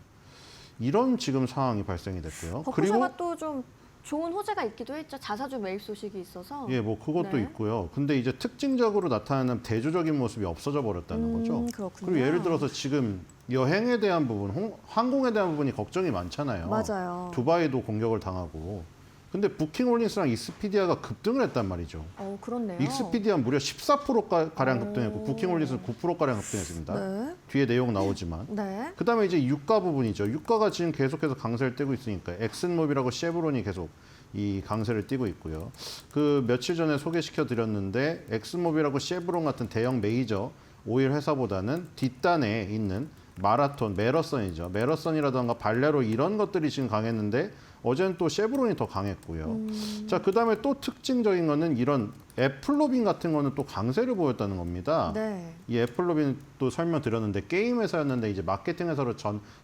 이런 지금 상황이 발생이 됐고요. 버크셔가 또 좀 좋은 호재가 있기도 했죠. 자사주 매입 소식이 있어서. 예, 뭐 그것도 네. 있고요. 근데 이제 특징적으로 나타나는 대조적인 모습이 없어져 버렸다는 거죠. 그렇군요. 그리고 예를 들어서 지금 여행에 대한 부분, 항공에 대한 부분이 걱정이 많잖아요. 맞아요. 두바이도 공격을 당하고. 근데 부킹홀딩스랑 익스피디아가 급등을 했단 말이죠. 그렇네요. 익스피디아 무려 14%가량 오. 급등했고 부킹홀딩스는 9%가량 급등했습니다. 네. 뒤에 내용 나오지만. 네. 그다음에 이제 유가 부분이죠. 유가가 지금 계속해서 강세를 띠고 있으니까 엑슨모빌하고 쉐브론이 계속 이 강세를 띠고 있고요. 그 며칠 전에 소개시켜 드렸는데 엑슨모빌하고 쉐브론 같은 대형 메이저 오일 회사보다는 뒷단에 있는 마라톤, 메러선이죠. 메러선이라던가 발레로 이런 것들이 지금 강했는데 어제는 또 쉐브론이 더 강했고요. 자, 그다음에 또 특징적인 거는 이런 애플로빈 같은 거는 또 강세를 보였다는 겁니다. 네. 이 애플로빈 또 설명드렸는데 게임 회사였는데 이제 마케팅 회사로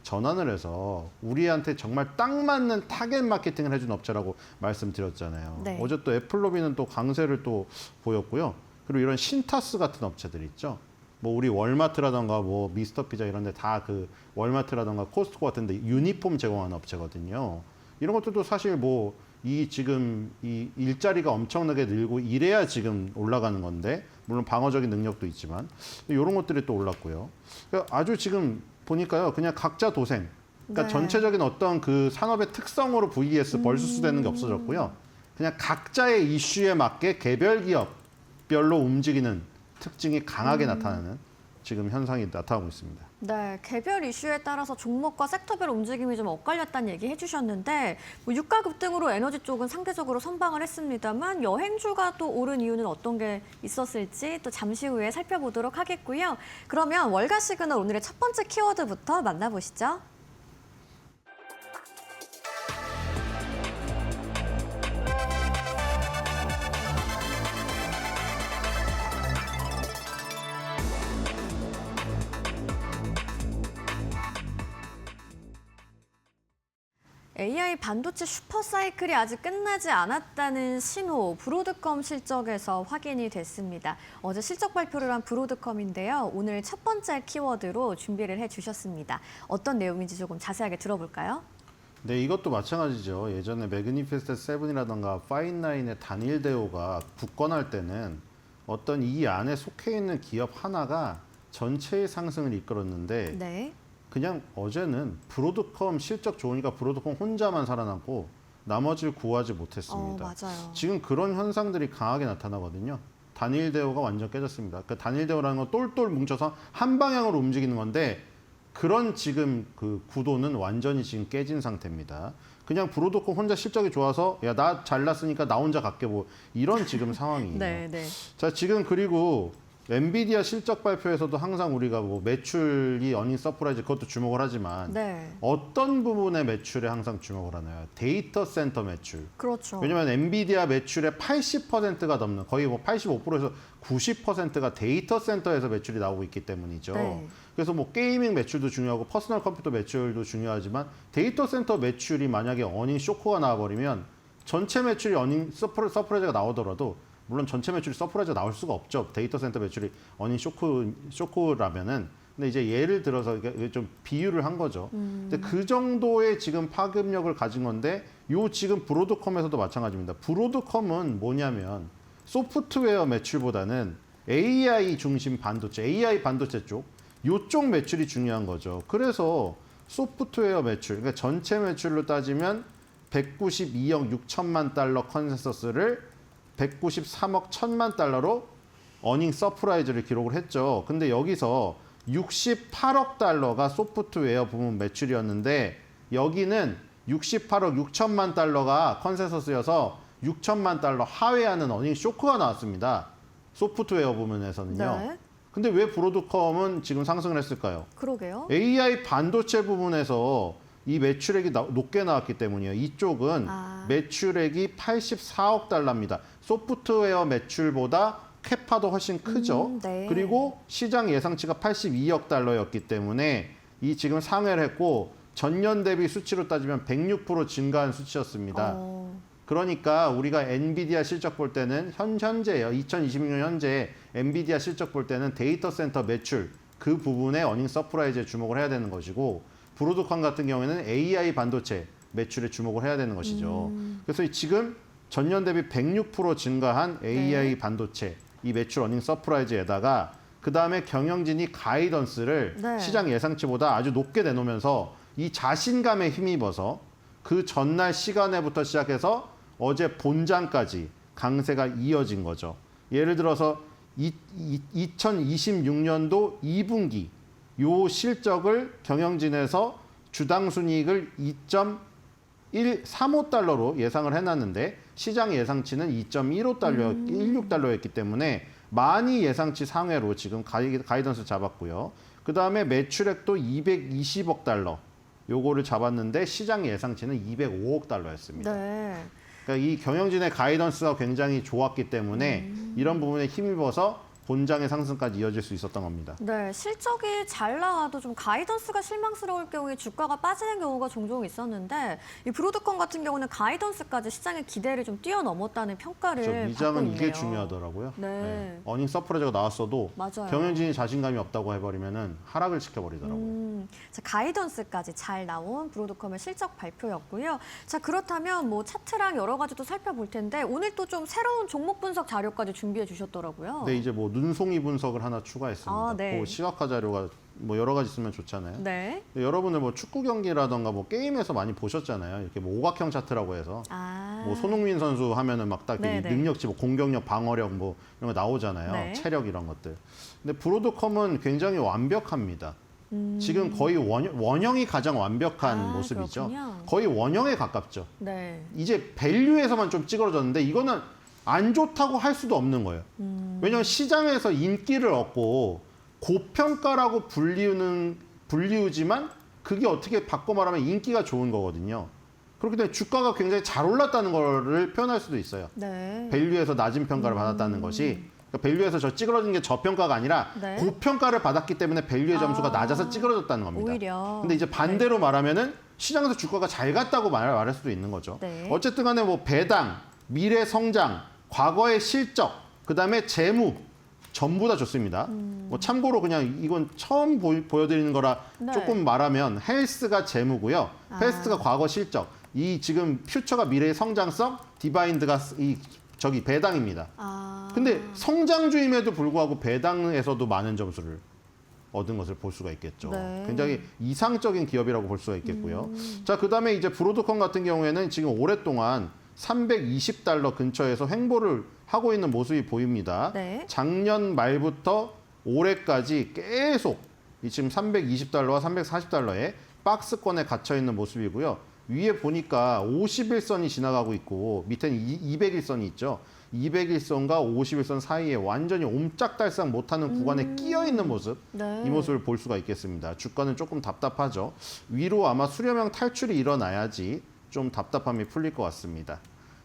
전환을 해서 우리한테 정말 딱 맞는 타겟 마케팅을 해준 업체라고 말씀드렸잖아요. 네. 어제 또 애플로빈은 또 강세를 또 보였고요. 그리고 이런 신타스 같은 업체들 있죠. 뭐 우리 월마트라던가 뭐 미스터 피자 이런 데 다 그 월마트라던가 코스트코 같은 데 유니폼 제공하는 업체거든요. 이런 것들도 사실 뭐 이 지금 이 일자리가 엄청나게 늘고 이래야 지금 올라가는 건데 물론 방어적인 능력도 있지만 이런 것들이 또 올랐고요. 그러니까 아주 지금 보니까요, 그냥 각자 도생. 그러니까 네. 전체적인 어떤 그 산업의 특성으로 VES 벌수스 되는 게 없어졌고요. 그냥 각자의 이슈에 맞게 개별 기업별로 움직이는 특징이 강하게 나타나는 지금 현상이 나타나고 있습니다. 네, 개별 이슈에 따라서 종목과 섹터별 움직임이 좀 엇갈렸다는 얘기 해주셨는데 뭐 유가 급등으로 에너지 쪽은 상대적으로 선방을 했습니다만 여행주가 또 오른 이유는 어떤 게 있었을지 또 잠시 후에 살펴보도록 하겠고요. 그러면 월가 시그널 오늘의 첫 번째 키워드부터 만나보시죠. AI 반도체 슈퍼사이클이 아직 끝나지 않았다는 신호, 브로드컴 실적에서 확인이 됐습니다. 어제 실적 발표를 한 브로드컴인데요. 오늘 첫 번째 키워드로 준비를 해주셨습니다. 어떤 내용인지 조금 자세하게 들어볼까요? 네, 이것도 마찬가지죠. 예전에 매그니피스트 7이라던가 파인9의 단일 대우가 굳건할 때는 어떤 이 안에 속해 있는 기업 하나가 전체의 상승을 이끌었는데 네. 그냥 어제는 브로드컴 실적 좋으니까 브로드컴 혼자만 살아남고 나머지를 구하지 못했습니다. 맞아요. 지금 그런 현상들이 강하게 나타나거든요. 단일 대우가 완전 깨졌습니다. 그 단일 대우라는 건 똘똘 뭉쳐서 한 방향으로 움직이는 건데 그런 지금 그 구도는 완전히 지금 깨진 상태입니다. 그냥 브로드컴 혼자 실적이 좋아서 야, 나 잘났으니까 나 혼자 갈게 뭐 이런 지금 상황이에요. 네, 네. 자, 지금 그리고 엔비디아 실적 발표에서도 항상 우리가 뭐 매출이 어닝 서프라이즈 그것도 주목을 하지만 네. 어떤 부분의 매출에 항상 주목을 하나요? 데이터 센터 매출. 그렇죠. 왜냐하면 엔비디아 매출의 80%가 넘는 거의 뭐 85%에서 90%가 데이터 센터에서 매출이 나오고 있기 때문이죠. 네. 그래서 뭐 게이밍 매출도 중요하고 퍼스널 컴퓨터 매출도 중요하지만 데이터 센터 매출이 만약에 어닝 쇼크가 나와버리면 전체 매출이 어닝 서프라이즈가 나오더라도 물론 전체 매출이 서프라이즈가 나올 수가 없죠. 데이터 센터 매출이 어닝 쇼크라면은. 근데 이제 예를 들어서 이게 좀 비유를 한 거죠. 근데 그 정도의 지금 파급력을 가진 건데 요 지금 브로드컴에서도 마찬가지입니다. 브로드컴은 뭐냐면 소프트웨어 매출보다는 AI 중심 반도체, AI 반도체 쪽 요쪽 매출이 중요한 거죠. 그래서 소프트웨어 매출, 그러니까 전체 매출로 따지면 192억 6천만 달러 컨센서스를 193억 1천만 달러로 어닝 서프라이즈를 기록을 했죠. 근데 여기서 68억 달러가 소프트웨어 부문 매출이었는데 여기는 68억 6천만 달러가 컨센서스여서 6천만 달러 하회하는 어닝 쇼크가 나왔습니다. 소프트웨어 부문에서는요. 네. 근데 왜 브로드컴은 지금 상승을 했을까요? 그러게요. AI 반도체 부분에서 이 매출액이 높게 나왔기 때문이에요. 이쪽은 매출액이 84억 달러입니다. 소프트웨어 매출보다 캐파도 훨씬 크죠. 네. 그리고 시장 예상치가 82억 달러였기 때문에 이 지금 상회를 했고 전년 대비 수치로 따지면 106% 증가한 수치였습니다. 그러니까 우리가 엔비디아 실적 볼 때는 현재예요. 2026년 현재 엔비디아 실적 볼 때는 데이터 센터 매출 그 부분에 어닝 서프라이즈에 주목을 해야 되는 것이고 브로드컴 같은 경우에는 AI 반도체 매출에 주목을 해야 되는 것이죠. 그래서 지금 전년 대비 106% 증가한 AI 반도체 이 매출 어닝 서프라이즈에다가 그 다음에 경영진이 가이던스를 네. 시장 예상치보다 아주 높게 내놓으면서 이 자신감에 힘입어서 그 전날 시간에부터 시작해서 어제 본장까지 강세가 이어진 거죠. 예를 들어서 2026년도 2분기 요 실적을 경영진에서 주당 순이익을 2.135달러로 예상을 해놨는데 시장 예상치는 2.16달러였기 때문에 많이 예상치 상회로 지금 가이던스 잡았고요. 그 다음에 매출액도 220억 달러 요거를 잡았는데 시장 예상치는 205억 달러였습니다. 네. 그러니까 이 경영진의 가이던스가 굉장히 좋았기 때문에 이런 부분에 힘입어서 본장의 상승까지 이어질 수 있었던 겁니다. 네, 실적이 잘 나와도 좀 가이던스가 실망스러울 경우에 주가가 빠지는 경우가 종종 있었는데 이 브로드컴 같은 경우는 가이던스까지 시장의 기대를 좀 뛰어넘었다는 평가를 저 받고 미장은 있네요. 이게 중요하더라고요. 네. 어닝 서프라이즈가 나왔어도 맞아요. 경영진이 자신감이 없다고 해버리면은 하락을 시켜버리더라고요. 자, 가이던스까지 잘 나온 브로드컴의 실적 발표였고요. 자, 그렇다면 뭐 차트랑 여러 가지도 살펴볼 텐데 오늘 또 좀 새로운 종목 분석 자료까지 준비해 주셨더라고요. 근데 이제 뭐 눈송이 분석을 하나 추가했습니다. 아, 네. 그 시각화 자료가 뭐 여러 가지 있으면 좋잖아요. 네. 여러분들 뭐 축구 경기라던가 뭐 게임에서 많이 보셨잖아요. 이렇게 뭐 오각형 차트라고 해서 아. 뭐 손흥민 선수 하면은 막 딱 네, 네. 능력치, 뭐 공격력, 방어력 뭐 이런 거 나오잖아요. 네. 체력 이런 것들. 근데 브로드컴은 굉장히 완벽합니다. 지금 거의 원형이 가장 완벽한 아, 모습이죠. 그렇군요. 거의 원형에 가깝죠. 네. 이제 밸류에서만 좀 찌그러졌는데 이거는 안 좋다고 할 수도 없는 거예요. 왜냐하면 시장에서 인기를 얻고 고평가라고 불리우지만 그게 어떻게 바꿔 말하면 인기가 좋은 거거든요. 그렇기 때문에 주가가 굉장히 잘 올랐다는 거를 표현할 수도 있어요. 네. 밸류에서 낮은 평가를 받았다는 것이 그러니까 밸류에서 저 찌그러진 게 저평가가 아니라 네. 고평가를 받았기 때문에 밸류의 점수가 낮아서 찌그러졌다는 겁니다. 오히려. 근데 이제 반대로 말하면은 시장에서 주가가 잘 갔다고 말할 수도 있는 거죠. 네. 어쨌든 간에 뭐 배당, 미래 성장, 과거의 실적, 그다음에 재무 전부 다 좋습니다. 뭐 참고로 그냥 이건 처음 보여드리는 거라 네. 조금 말하면 헬스가 재무고요. 패스트가 과거 실적. 이 지금 퓨처가 미래의 성장성, 디바인드가 이 저기 배당입니다. 아. 근데 성장주임에도 불구하고 배당에서도 많은 점수를 얻은 것을 볼 수가 있겠죠. 네. 굉장히 이상적인 기업이라고 볼 수가 있겠고요. 자, 그다음에 이제 브로드컴 같은 경우에는 지금 오랫동안 320달러 근처에서 횡보를 하고 있는 모습이 보입니다. 네. 작년 말부터 올해까지 계속 이 지금 320달러와 340달러에 박스권에 갇혀 있는 모습이고요. 위에 보니까 51선이 지나가고 있고 밑에는 201선이 있죠. 201선과 51선 사이에 완전히 옴짝달싹 못하는 구간에 끼어 있는 모습. 네. 이 모습을 볼 수가 있겠습니다. 주가는 조금 답답하죠. 위로 아마 수렴형 탈출이 일어나야지 좀 답답함이 풀릴 것 같습니다.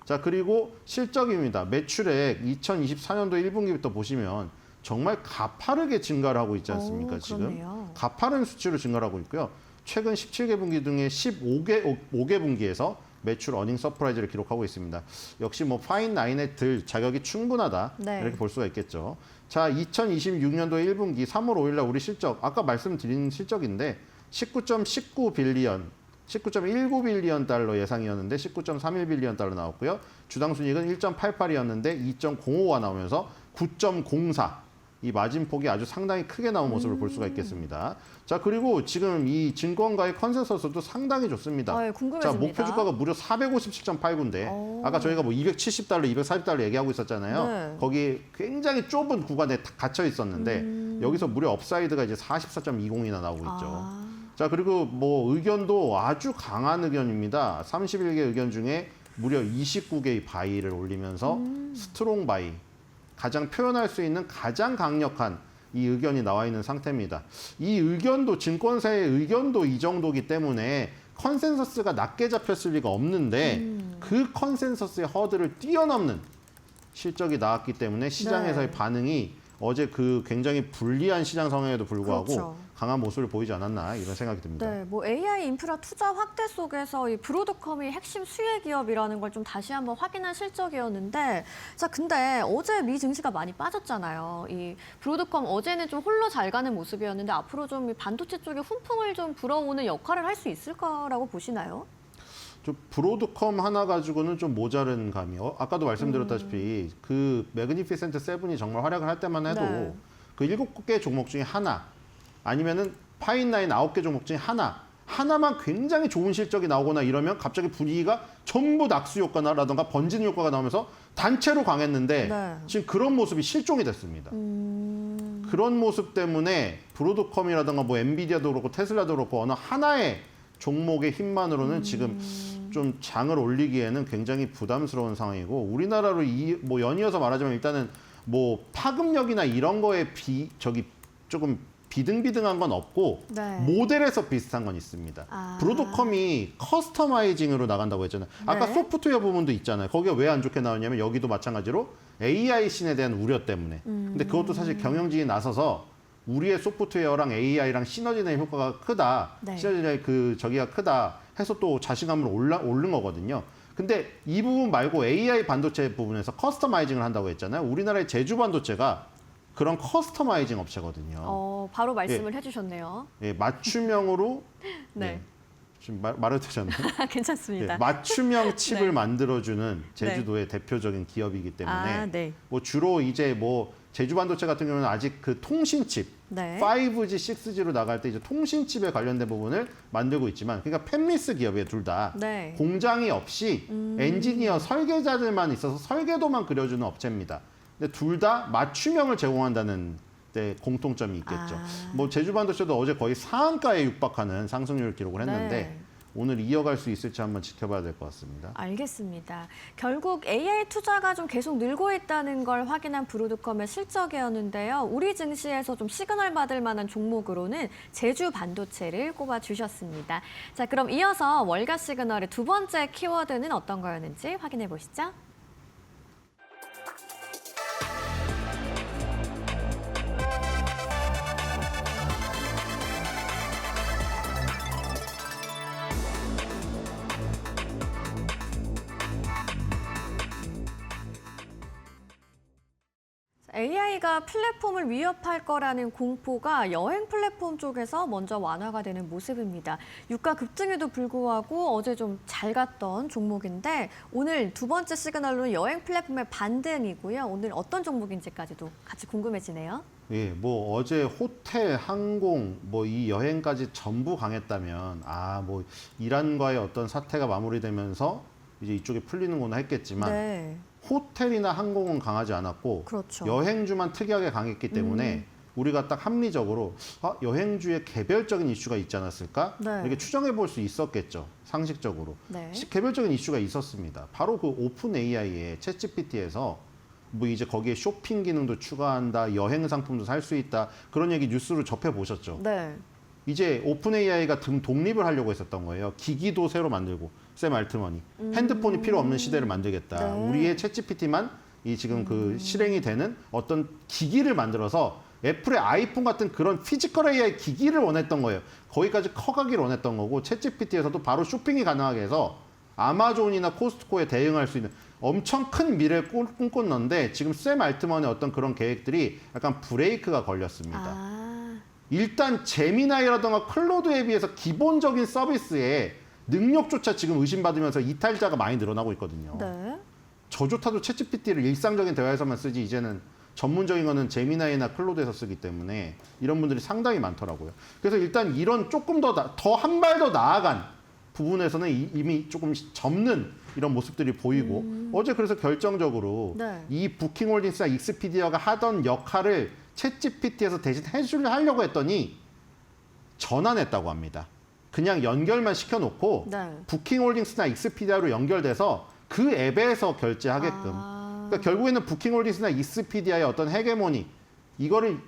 자, 그리고 실적입니다. 매출액 2024년도 1분기부터 보시면 정말 가파르게 증가를 하고 있지 않습니까? 오, 지금 그렇네요. 가파른 수치로 증가를 하고 있고요. 최근 17개 분기 중에 15개 분기에서 매출 어닝 서프라이즈를 기록하고 있습니다. 역시 뭐 파인 라인에 들 자격이 충분하다. 네. 이렇게 볼 수가 있겠죠. 자, 2026년도 1분기 3월 5일 날 우리 실적 아까 말씀드린 실적인데 19.19 빌리언 19.19빌리언 달러 예상이었는데 19.31 빌리언 달러 나왔고요. 주당 순이익은 1.88이었는데 2.05가 나오면서 9.04. 이 마진폭이 아주 상당히 크게 나온 모습을 볼 수가 있겠습니다. 자, 그리고 지금 이 증권가의 컨센서스도 상당히 좋습니다. 아, 예, 궁금해집니다. 자, 목표 주가가 무려 457.89인데 아까 저희가 뭐 270달러, 240달러 얘기하고 있었잖아요. 네. 거기 굉장히 좁은 구간에 갇혀 있었는데 여기서 무려 업사이드가 이제 44.20이나 나오고 있죠. 아. 자, 그리고 뭐 의견도 아주 강한 의견입니다. 31개 의견 중에 무려 29개의 바이를 올리면서 스트롱 바이, 가장 표현할 수 있는 가장 강력한 이 의견이 나와 있는 상태입니다. 이 의견도 증권사의 의견도 이 정도기 때문에 컨센서스가 낮게 잡혔을 리가 없는데 그 컨센서스의 허들을 뛰어넘는 실적이 나왔기 때문에 시장에서의 네. 반응이 어제 그 굉장히 불리한 시장 상황에도 불구하고 그렇죠. 강한 모습을 보이지 않았나 이런 생각이 듭니다. 네, 뭐 AI 인프라 투자 확대 속에서 이 브로드컴이 핵심 수혜 기업이라는 걸 좀 다시 한번 확인한 실적이었는데, 자, 근데 어제 미 증시가 많이 빠졌잖아요. 이 브로드컴 어제는 좀 홀로 잘 가는 모습이었는데 앞으로 좀 이 반도체 쪽에 훈풍을 좀 불어오는 역할을 할 수 있을 거라고 보시나요? 좀 브로드컴 하나 가지고는 좀 모자른 감이. 아까도 말씀드렸다시피 그 매그니피센트 세븐이 정말 활약을 할 때만 해도 네. 그 7개 종목 중에 하나 아니면은 파인라인 9개 종목 중에 하나만 굉장히 좋은 실적이 나오거나 이러면 갑자기 분위기가 전부 낙수 효과라던가 번지는 효과가 나오면서 단체로 강했는데 네. 지금 그런 모습이 실종이 됐습니다. 그런 모습 때문에 브로드컴이라던가 뭐 엔비디아도 그렇고 테슬라도 그렇고 어느 하나의 종목의 힘만으로는 지금 좀 장을 올리기에는 굉장히 부담스러운 상황이고 우리나라로 뭐 연이어서 말하자면 일단은 뭐 파급력이나 이런 거에 조금 비등비등한 건 없고 네. 모델에서 비슷한 건 있습니다. 아. 브로드컴이 커스터마이징으로 나간다고 했잖아요. 아까 네. 소프트웨어 부분도 있잖아요. 거기가 왜 안 좋게 나오냐면 여기도 마찬가지로 AI 씬에 대한 우려 때문에. 근데 그것도 사실 경영진이 나서서 우리의 소프트웨어랑 AI랑 시너지 내 효과가 크다. 네. 시너지 내 저기가 크다 해서 또 자신감을 오른 거거든요. 근데 이 부분 말고 AI 반도체 부분에서 커스터마이징을 한다고 했잖아요. 우리나라의 제주 반도체가 그런 커스터마이징 업체거든요. 바로 말씀을 해주셨네요. 예, 맞춤형으로 네. 예, 지금 말해도 되셨나요? 괜찮습니다. 예, 맞춤형 칩을 네. 만들어주는 제주도의 대표적인 기업이기 때문에 아, 네. 뭐 주로 이제 뭐 제주 반도체 같은 경우는 아직 그 통신칩 네. 5G, 6G로 나갈 때 이제 통신칩에 관련된 부분을 만들고 있지만 그러니까 팹리스 기업이에요, 둘 다. 네. 공장이 없이 엔지니어 설계자들만 있어서 설계도만 그려주는 업체입니다. 근데 둘 다 맞춤형을 제공한다는 데 공통점이 있겠죠. 아. 뭐 제주 반도체도 어제 거의 상한가에 육박하는 상승률을 기록을 했는데 네. 오늘 이어갈 수 있을지 한번 지켜봐야 될 것 같습니다. 알겠습니다. 결국 AI 투자가 좀 계속 늘고 있다는 걸 확인한 브로드컴의 실적이었는데요. 우리 증시에서 좀 시그널 받을 만한 종목으로는 제주 반도체를 꼽아 주셨습니다. 자, 그럼 이어서 월가 시그널의 두 번째 키워드는 어떤 거였는지 확인해 보시죠. AI가 플랫폼을 위협할 거라는 공포가 여행 플랫폼 쪽에서 먼저 완화가 되는 모습입니다. 유가 급등에도 불구하고 어제 좀 잘 갔던 종목인데 오늘 두 번째 시그널로는 여행 플랫폼의 반등이고요. 오늘 어떤 종목인지까지도 같이 궁금해지네요. 예, 뭐 어제 호텔, 항공, 뭐 이 여행까지 전부 강했다면 뭐 이란과의 어떤 사태가 마무리되면서 이제 이쪽에 풀리는구나 했겠지만 네, 호텔이나 항공은 강하지 않았고 그렇죠. 여행주만 특이하게 강했기 때문에 우리가 딱 합리적으로 여행주에 개별적인 이슈가 있지 않았을까? 네. 이렇게 추정해 볼 수 있었겠죠. 상식적으로. 네. 개별적인 이슈가 있었습니다. 바로 그 오픈 AI의 챗GPT에서 뭐 이제 거기에 쇼핑 기능도 추가한다, 여행 상품도 살 수 있다, 그런 얘기 뉴스로 접해 보셨죠. 네. 이제 오픈 AI가 독립을 하려고 했었던 거예요. 기기도 새로 만들고, 샘 알트먼이 핸드폰이 필요 없는 시대를 만들겠다. 네. 우리의 챗GPT만 이 지금 그 실행이 되는 어떤 기기를 만들어서 애플의 아이폰 같은 그런 피지컬 AI 기기를 원했던 거예요. 거기까지 커가기를 원했던 거고 챗GPT에서도 바로 쇼핑이 가능하게 해서 아마존이나 코스트코에 대응할 수 있는 엄청 큰 미래를 꿈꿨는데 지금 샘 알트먼의 어떤 그런 계획들이 약간 브레이크가 걸렸습니다. 아, 일단 제미나이라던가 클로드에 비해서 기본적인 서비스에 능력조차 지금 의심받으면서 이탈자가 많이 늘어나고 있거든요. 네. 저조차도 챗GPT를 일상적인 대화에서만 쓰지 이제는 전문적인 거는 제미나이나 클로드에서 쓰기 때문에 이런 분들이 상당히 많더라고요. 그래서 일단 이런 조금 더 한 발 더 나아간 부분에서는 이미 조금 접는 이런 모습들이 보이고 어제 그래서 결정적으로 네. 이 부킹홀딩스나 익스피디아가 하던 역할을 챗GPT에서 대신 하려고 했더니 전환했다고 합니다. 그냥 연결만 시켜놓고 네. 부킹홀딩스나 익스피디아로 연결돼서 그 앱에서 결제하게끔. 그러니까 결국에는 부킹홀딩스나 익스피디아의 어떤 헤게모니 이거를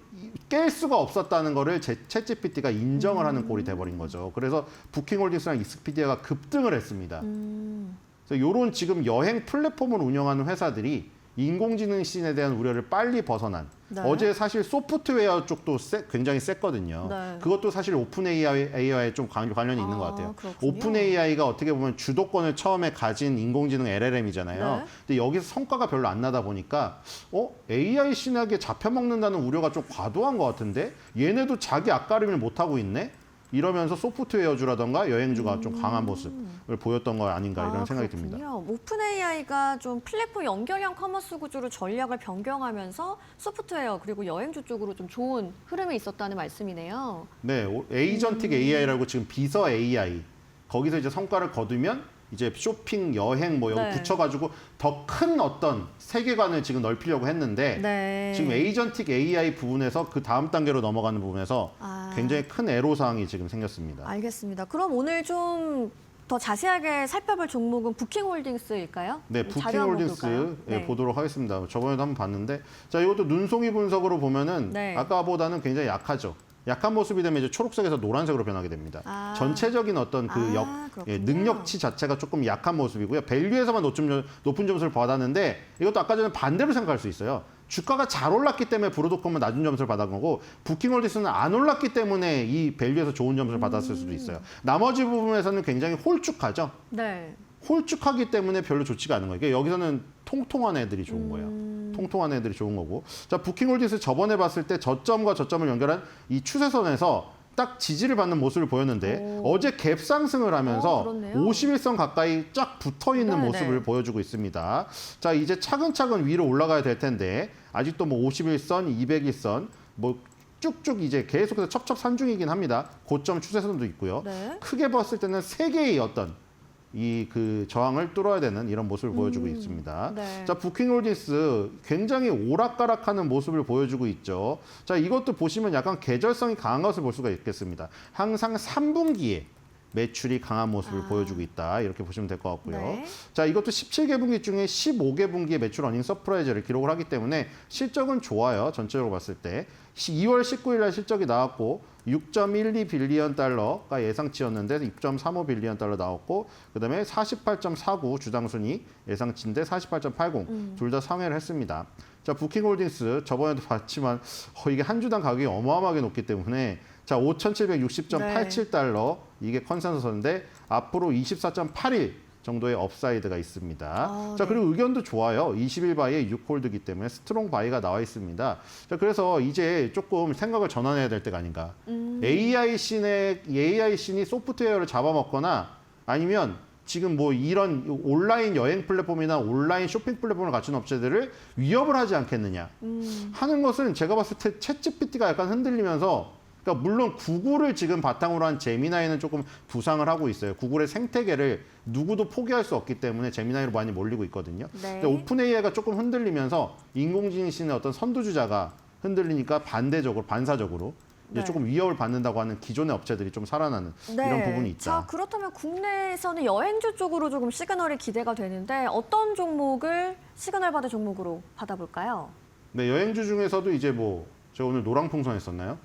깰 수가 없었다는 거를 챗GPT가 인정을 하는 꼴이 돼버린 거죠. 그래서 부킹홀딩스나 익스피디아가 급등을 했습니다. 그래서 이런 지금 여행 플랫폼을 운영하는 회사들이 인공지능 씬에 대한 우려를 빨리 벗어난 네. 어제 사실 소프트웨어 쪽도 굉장히 셌거든요. 네. 그것도 사실 오픈 AI에 좀 관련이 있는 것 같아요. 그렇군요. 오픈 AI가 어떻게 보면 주도권을 처음에 가진 인공지능 LLM이잖아요. 네. 근데 여기서 성과가 별로 안 나다 보니까 AI 신학에 잡혀먹는다는 우려가 좀 과도한 것 같은데 얘네도 자기 앞가림을 못하고 있네? 이러면서 소프트웨어주라던가 여행주가 좀 강한 모습을 보였던 거 아닌가 이런 생각이 듭니다. 그렇군요. 오픈 AI가 좀 플랫폼 연결형 커머스 구조로 전략을 변경하면서 소프트웨어 그리고 여행주 쪽으로 좀 좋은 흐름이 있었다는 말씀이네요. 네, 에이전틱 AI라고 지금 비서 AI 거기서 이제 성과를 거두면 이제 쇼핑, 여행 뭐 여기 네. 붙여가지고 더 큰 어떤 세계관을 지금 넓히려고 했는데 네. 지금 에이전틱 AI 부분에서 그 다음 단계로 넘어가는 부분에서 굉장히 큰 애로사항이 지금 생겼습니다. 알겠습니다. 그럼 오늘 좀 더 자세하게 살펴볼 종목은 부킹홀딩스일까요? 네, 자료 한번 부킹홀딩스 볼까요? 네. 보도록 하겠습니다. 저번에도 한번 봤는데 자 이것도 눈송이 분석으로 보면은 네. 아까보다는 굉장히 약하죠. 약한 모습이 되면 이제 초록색에서 노란색으로 변하게 됩니다. 전체적인 어떤 그 그렇군요. 능력치 자체가 조금 약한 모습이고요. 밸류에서만 높은 점수를 받았는데 이것도 아까 전에 반대로 생각할 수 있어요. 주가가 잘 올랐기 때문에 브로드컴은 낮은 점수를 받은 거고 부킹홀디스는 안 올랐기 때문에 이 밸류에서 좋은 점수를 받았을 수도 있어요. 나머지 부분에서는 굉장히 홀쭉하죠. 네. 홀쭉하기 때문에 별로 좋지가 않은 거예요. 그러니까 여기서는 통통한 애들이 좋은 거예요. 통통한 애들이 좋은 거고. 자, 부킹홀디스 저번에 봤을 때 저점과 저점을 연결한 이 추세선에서 딱 지지를 받는 모습을 보였는데 어제 갭 상승을 하면서 그렇네요. 51선 가까이 쫙 붙어 있는 네네. 모습을 보여주고 있습니다. 자, 이제 차근차근 위로 올라가야 될 텐데 아직도 뭐 51선, 201선 뭐 쭉쭉 이제 계속해서 첩첩산중이긴 합니다. 고점 추세선도 있고요. 네. 크게 봤을 때는 세 개의 어떤 이 그 저항을 뚫어야 되는 이런 모습을 보여주고 있습니다. 네. 자, 부킹홀디스 굉장히 오락가락하는 모습을 보여주고 있죠. 자, 이것도 보시면 약간 계절성이 강한 것을 볼 수가 있겠습니다. 항상 3분기에 매출이 강한 모습을 보여주고 있다. 이렇게 보시면 될 것 같고요. 네. 자, 이것도 17개 분기 중에 15개 분기에 매출 어닝 서프라이즈를 기록을 하기 때문에 실적은 좋아요. 전체적으로 봤을 때. 2월 19일 날 실적이 나왔고 6.12 빌리언 달러가 예상치였는데 6.35 빌리언 달러 나왔고 그다음에 48.49 주당 순위 예상치인데 48.80 둘 다 상회를 했습니다. 자, 부킹홀딩스 저번에도 봤지만 이게 한 주당 가격이 어마어마하게 높기 때문에 자, 5,760.87달러 이게 컨센서스인데 앞으로 24.81 정도의 업사이드가 있습니다. 자, 네. 그리고 의견도 좋아요. 20일 바이에 6홀드기 때문에 스트롱 바이가 나와 있습니다. 자, 그래서 이제 조금 생각을 전환해야 될 때가 아닌가. AI 씬이 소프트웨어를 잡아먹거나 아니면 지금 뭐 이런 온라인 여행 플랫폼이나 온라인 쇼핑 플랫폼을 갖춘 업체들을 위협을 하지 않겠느냐 하는 것은 제가 봤을 때 챗GPT가 약간 흔들리면서 그러니까 물론 구글을 지금 바탕으로 한 제미나이는 조금 부상을 하고 있어요. 구글의 생태계를 누구도 포기할 수 없기 때문에 제미나이로 많이 몰리고 있거든요. 네. 근데 오픈AI가 조금 흔들리면서 인공지능의 어떤 선두주자가 흔들리니까 반사적으로 이제 네. 조금 위협을 받는다고 하는 기존의 업체들이 좀 살아나는 이런 부분이 있다. 자, 그렇다면 국내에서는 여행주 쪽으로 조금 시그널이 기대가 되는데 어떤 종목을 시그널 받은 종목으로 받아볼까요? 네, 여행주 중에서도 이제 뭐 제가 오늘 노랑풍선 했었나요?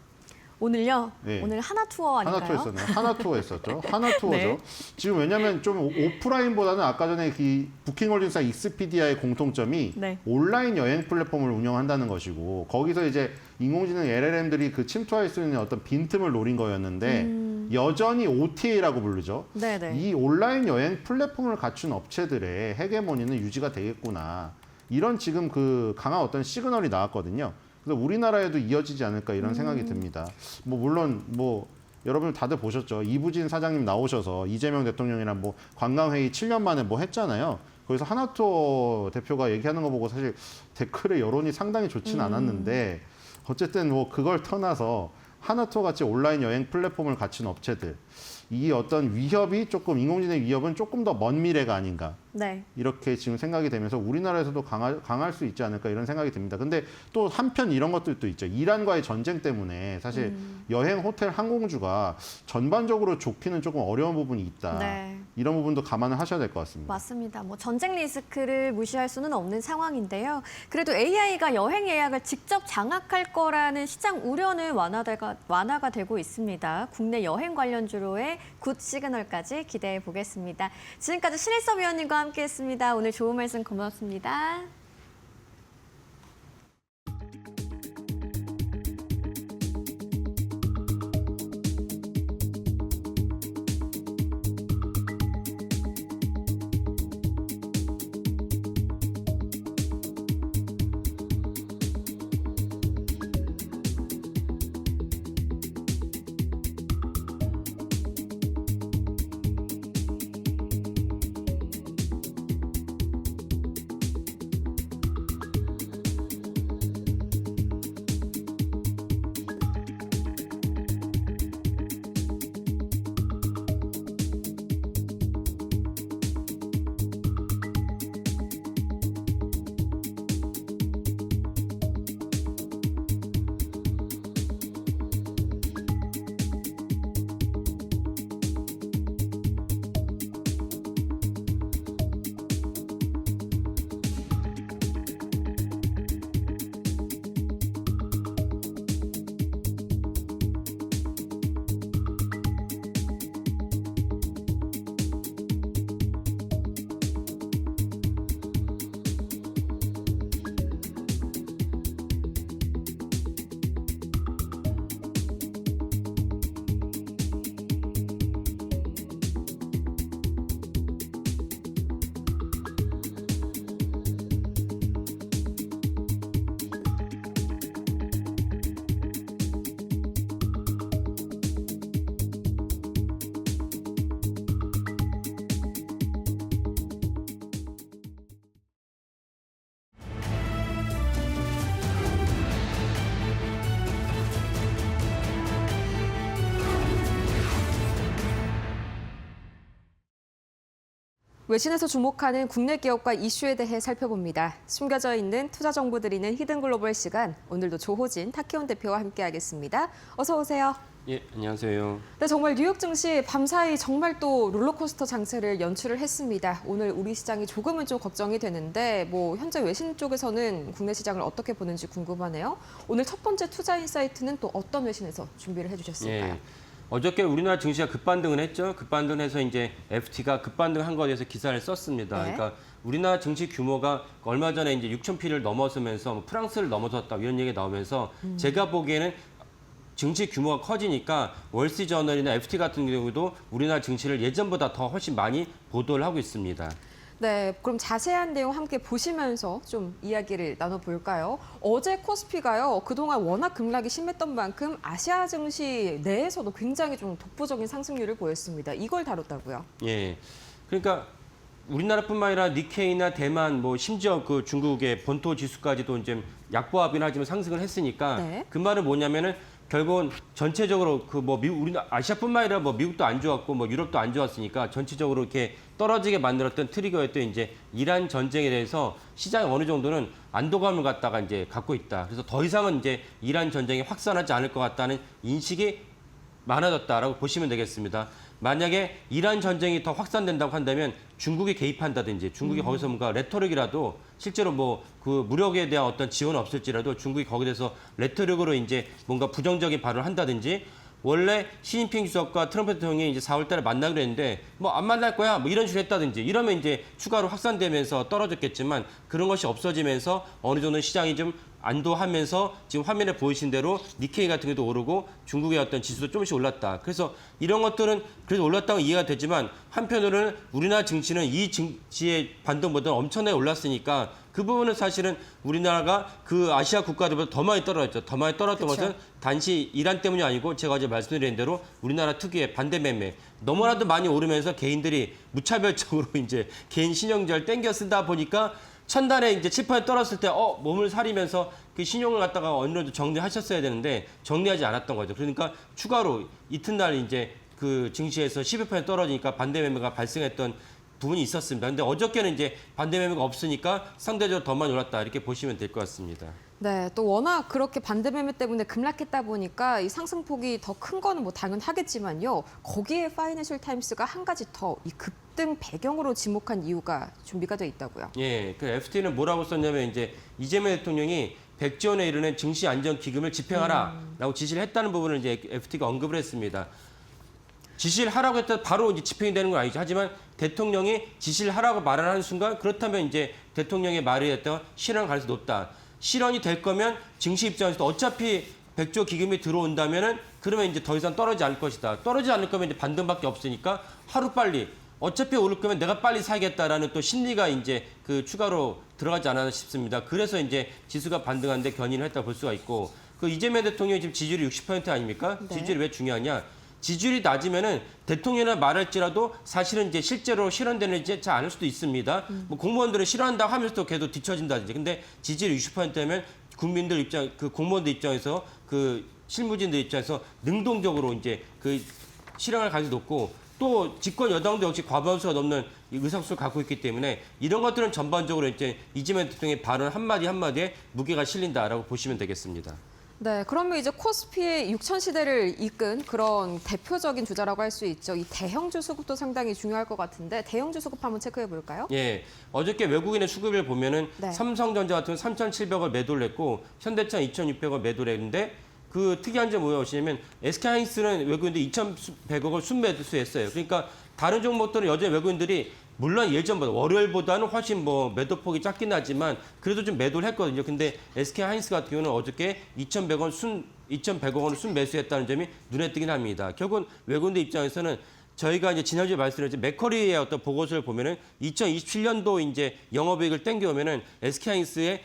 오늘요? 네. 오늘 하나투어 아닌가요? 하나투어 했었나요? 하나투어 했었죠. 하나투어죠. 네. 지금 왜냐하면 좀 오프라인보다는 아까 전에 그 부킹홀딩스와 익스피디아의 공통점이 네. 온라인 여행 플랫폼을 운영한다는 것이고 거기서 이제 인공지능 LLM들이 그 침투할 수 있는 어떤 빈틈을 노린 거였는데 여전히 OTA라고 부르죠. 네네. 이 온라인 여행 플랫폼을 갖춘 업체들의 헤게모니는 유지가 되겠구나. 이런 지금 그 강한 어떤 시그널이 나왔거든요. 그래서 우리나라에도 이어지지 않을까 이런 생각이 듭니다. 뭐 물론 뭐 여러분 다들 보셨죠. 이부진 사장님 나오셔서 이재명 대통령이랑 뭐 관광회의 7년 만에 뭐 했잖아요. 거기서 하나투어 대표가 얘기하는 거 보고 사실 댓글의 여론이 상당히 좋지는 않았는데 어쨌든 뭐 그걸 떠나서 하나투어 같이 온라인 여행 플랫폼을 갖춘 업체들 이 어떤 위협이 조금 인공지능 위협은 조금 더 먼 미래가 아닌가 네. 이렇게 지금 생각이 되면서 우리나라에서도 강할 수 있지 않을까 이런 생각이 듭니다. 근데 또 한편 이런 것들도 있죠. 이란과의 전쟁 때문에 사실 여행, 호텔, 항공주가 전반적으로 좋기는 조금 어려운 부분이 있다. 네. 이런 부분도 감안을 하셔야 될 것 같습니다. 맞습니다. 뭐 전쟁 리스크를 무시할 수는 없는 상황인데요. 그래도 AI가 여행 예약을 직접 장악할 거라는 시장 우려는 완화가 되고 있습니다. 국내 여행 관련주로의 굿 시그널까지 기대해 보겠습니다. 지금까지 신일섭 위원님과 함께했습니다. 오늘 좋은 말씀 고맙습니다. 외신에서 주목하는 국내 기업과 이슈에 대해 살펴봅니다. 숨겨져 있는 투자 정보 드리는 히든 글로벌 시간, 오늘도 조호진 타키온 대표와 함께하겠습니다. 어서 오세요. 예, 안녕하세요. 네, 정말 뉴욕 증시 밤사이 정말 또 롤러코스터 장세를 연출을 했습니다. 오늘 우리 시장이 조금은 좀 걱정이 되는데 현재 외신 쪽에서는 국내 시장을 어떻게 보는지 궁금하네요. 오늘 첫 번째 투자 인사이트는 또 어떤 외신에서 준비를 해주셨을까요? 예. 어저께 우리나라 증시가 급반등을 했죠. 급반등해서 이제 FT가 급반등한 거에 대해서 기사를 썼습니다. 네. 그러니까 우리나라 증시 규모가 얼마 전에 이제 6,000피를 넘어서면서 프랑스를 넘어섰다 이런 얘기 나오면서 제가 보기에는 증시 규모가 커지니까 월스트리트저널이나 FT 같은 경우도 우리나라 증시를 예전보다 더 훨씬 많이 보도를 하고 있습니다. 네, 그럼 자세한 내용 함께 보시면서 좀 이야기를 나눠볼까요? 어제 코스피가요, 그동안 워낙 급락이 심했던 만큼 아시아 증시 내에서도 굉장히 좀 독보적인 상승률을 보였습니다. 이걸 다뤘다고요? 예. 그러니까 우리나라뿐만 아니라 니케이나 대만, 심지어 그 중국의 본토 지수까지도 이제 약보합이긴 하지만 상승을 했으니까 네. 그 말은 뭐냐면은 결국은 전체적으로 우리 아시아뿐만 아니라 미국도 안 좋았고 유럽도 안 좋았으니까 전체적으로 이렇게 떨어지게 만들었던 트리거였던 이제 이란 전쟁에 대해서 시장이 어느 정도는 안도감을 갖다가 이제 갖고 있다. 그래서 더 이상은 이제 이란 전쟁이 확산하지 않을 것 같다는 인식이 많아졌다라고 보시면 되겠습니다. 만약에 이란 전쟁이 더 확산된다고 한다면 중국이 개입한다든지 중국이 거기서 뭔가 레토릭이라도 실제로 그 무력에 대한 어떤 지원은 없을지라도 중국이 거기에 대해서 레토릭으로 이제 뭔가 부정적인 발언을 한다든지 원래 시진핑 주석과 트럼프 대통령이 이제 4월 달에 만나기로 했는데 안 만날 거야 이런 식으로 했다든지 이러면 이제 추가로 확산되면서 떨어졌겠지만 그런 것이 없어지면서 어느 정도 시장이 좀 안도하면서 지금 화면에 보이신 대로 니케이 같은 게도 오르고 중국의 어떤 지수도 조금씩 올랐다. 그래서 이런 것들은 그래도 올랐다고 이해가 되지만 한편으로는 우리나라 증시는 이 증시의 반등보다 엄청나게 올랐으니까 그 부분은 사실은 우리나라가 그 아시아 국가들보다 더 많이 떨어졌죠. 더 많이 떨어졌던 그쵸. 것은 단지 이란 때문이 아니고 제가 어제 말씀드린 대로 우리나라 특유의 반대 매매 너무나도 많이 오르면서 개인들이 무차별적으로 이제 개인 신용절 땡겨 쓰다 보니까 천단에 이제 7% 떨어졌을 때 몸을 사리면서 그 신용을 갖다가 어느 정도 정리하셨어야 되는데 정리하지 않았던 거죠. 그러니까 추가로 이튿날 이제 그 증시에서 12% 떨어지니까 반대 매매가 발생했던 부분이 있었습니다. 근데 어저께는 이제 반대 매매가 없으니까 상대적으로 더 많이 올랐다 이렇게 보시면 될 것 같습니다. 네, 또 워낙 그렇게 반대 매매 때문에 급락했다 보니까 이 상승폭이 더 큰 거는 당연하겠지만요. 거기에 파이낸셜 타임스가 한 가지 더 이 급등 배경으로 지목한 이유가 준비가 돼 있다고요. 예, 그 FT는 뭐라고 썼냐면 이제 이재명 대통령이 100조 원에 이르는 증시 안정 기금을 집행하라라고 지시를 했다는 부분을 이제 FT가 언급을 했습니다. 지시를 하라고 했다 바로 이제 집행이 되는 건 아니죠. 하지만 대통령이 지시를 하라고 말을 하는 순간 그렇다면 이제 대통령의 말에 했던 실현 가능성이 높다. 실현이 될 거면 증시 입장에서도 어차피 100조 기금이 들어온다면은 그러면 이제 더 이상 떨어지지 않을 것이다. 떨어지지 않을 거면 이제 반등밖에 없으니까 하루빨리 어차피 오를 거면 내가 빨리 사야겠다라는 또 심리가 이제 그 추가로 들어가지 않았나 싶습니다. 그래서 이제 지수가 반등하는데 견인을 했다 볼 수가 있고 그 이재명 대통령이 지금 지지율이 60% 아닙니까? 네. 지지율이 왜 중요하냐? 지지율이 낮으면은 대통령이나 말할지라도 사실은 이제 실제로 실현되는지 잘 않을 수도 있습니다. 공무원들은 실현한다고 하면서도 계속 뒤처진다든지. 근데 지지율이 60%면 국민들 입장, 그 공무원들 입장에서 그 실무진들 입장에서 능동적으로 이제 그 실현할 가능성이 높고 또 집권 여당도 역시 과반수가 넘는 의석수를 갖고 있기 때문에 이런 것들은 전반적으로 이제 이재명 대통령의 발언 한마디 한마디에 무게가 실린다라고 보시면 되겠습니다. 네, 그러면 이제 코스피의 6천 시대를 이끈 그런 대표적인 주자라고 할 수 있죠. 이 대형주 수급도 상당히 중요할 것 같은데 대형주 수급 한번 체크해 볼까요? 예, 어저께 외국인의 수급을 보면은 네. 삼성전자 같은 3,700원 매도를 했고 현대차 2,600원 매도를 했는데 그 특이한 점이 뭐냐면 SK하이닉스는 외국인들이 2,100억을 순매수했어요. 그러니까 다른 종목들은 여전히 외국인들이 물론 예전보다 월요일보다는 훨씬 매도폭이 작긴 하지만 그래도 좀 매도를 했거든요. 근데 SK하이닉스 같은 경우는 어저께 2,100억 원을 순매수했다는 점이 눈에 띄긴 합니다. 결국은 외국인들 입장에서는 저희가 이제 지난주에 말씀드렸죠. 맥커리의 어떤 보고서를 보면은 2027년도 이제 영업이익을 땡겨오면은 SK하이닉스의